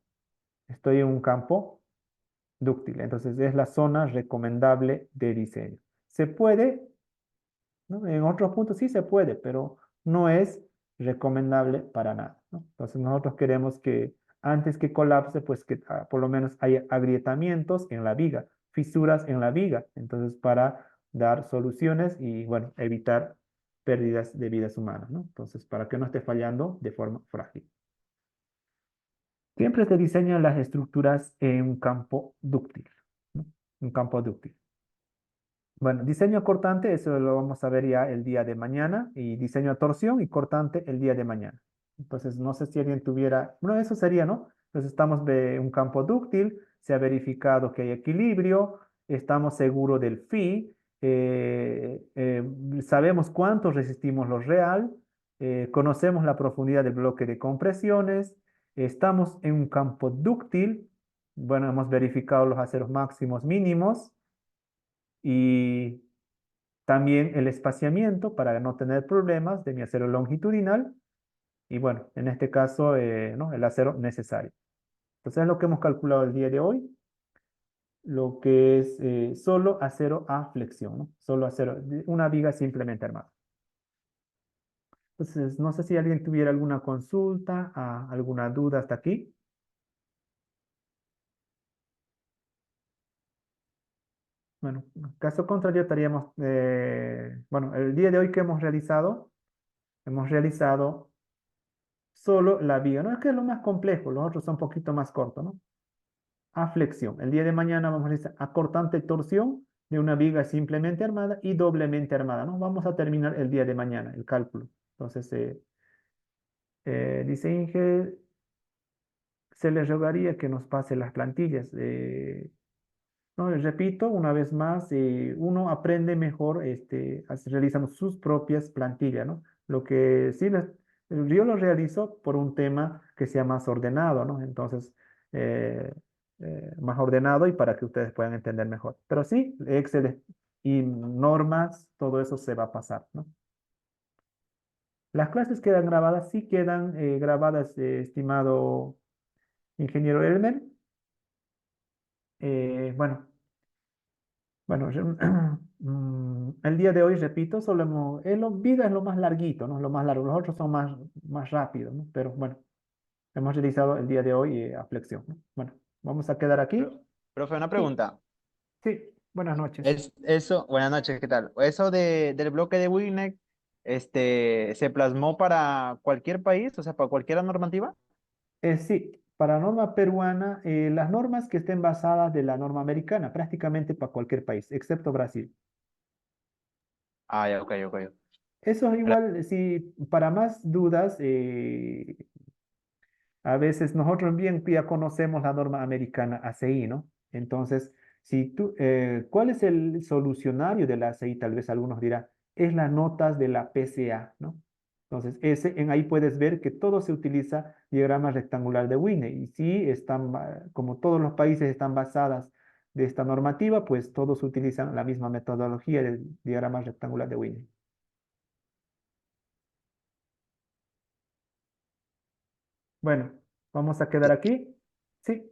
Estoy en un campo dúctil. Entonces, es la zona recomendable de diseño. Se puede, ¿no? En otros puntos sí se puede, pero no es recomendable para nada, ¿no? Entonces, nosotros queremos que antes que colapse, pues que por lo menos haya agrietamientos en la viga, fisuras en la viga. Entonces, para dar soluciones y, bueno, evitar pérdidas de vidas humanas, ¿no? Entonces, para que no esté fallando de forma frágil. Siempre se diseñan las estructuras en un campo dúctil, ¿no? Un campo dúctil. Bueno, diseño cortante, eso lo vamos a ver ya el día de mañana, y diseño a torsión y cortante el día de mañana. Entonces, no sé si alguien tuviera, bueno, eso sería, ¿no? Entonces, estamos de un campo dúctil, se ha verificado que hay equilibrio, estamos seguros del phi, sabemos cuánto resistimos lo real, conocemos la profundidad del bloque de compresiones, estamos en un campo dúctil, bueno, hemos verificado los aceros máximos mínimos, y también el espaciamiento para no tener problemas de mi acero longitudinal y, bueno, en este caso, ¿no? El acero necesario. Entonces es lo que hemos calculado el día de hoy, lo que es solo acero a flexión, ¿no? Solo acero, una viga simplemente armada. Entonces, no sé si alguien tuviera alguna consulta, alguna duda hasta aquí. Bueno, en caso contrario estaríamos, bueno, el día de hoy que hemos realizado solo la viga, ¿no? Es que es lo más complejo, los otros son un poquito más cortos, ¿no? A flexión. El día de mañana vamos a realizar acortante torsión de una viga simplemente armada y doblemente armada, ¿no? Vamos a terminar el día de mañana el cálculo. Entonces, dice Inge, se le rogaría que nos pase las plantillas. No, les repito, una vez más, uno aprende mejor realizando sus propias plantillas, ¿no? Lo que sí, yo lo realizo por un tema que sea más ordenado, ¿no? Entonces, eh, más ordenado y para que ustedes puedan entender mejor. Pero sí, Excel y normas, todo eso se va a pasar, ¿no? Las clases quedan grabadas, sí quedan grabadas, estimado ingeniero Elmer. Bueno. Bueno, el día de hoy, repito, solo vida es lo más larguito, ¿no? Lo más largo. Los otros son más rápidos, ¿no? Pero bueno, hemos realizado el día de hoy a flexión, ¿no? Bueno, vamos a quedar aquí. Profe, una Sí, pregunta. sí, buenas noches. Es, eso, buenas noches, ¿qué tal? Eso del bloque de Winec, ¿se plasmó para cualquier país, o sea, para cualquier normativa? Sí, para norma peruana, las normas que estén basadas de la norma americana, prácticamente para cualquier país, excepto Brasil. Ah, ya, ok, ok. Eso es Gra- igual, si para más dudas, a veces nosotros bien ya conocemos la norma americana ACI, ¿no? Entonces, ¿cuál es el solucionario de la ACI? Tal vez algunos dirán, es las notas de la PCA, ¿no? Entonces, en ahí puedes ver que todo se utiliza diagrama rectangular de Wine. Y si como todos los países están basadas de esta normativa, pues todos utilizan la misma metodología del diagrama rectangular de Wine. Bueno, vamos a quedar aquí. Sí.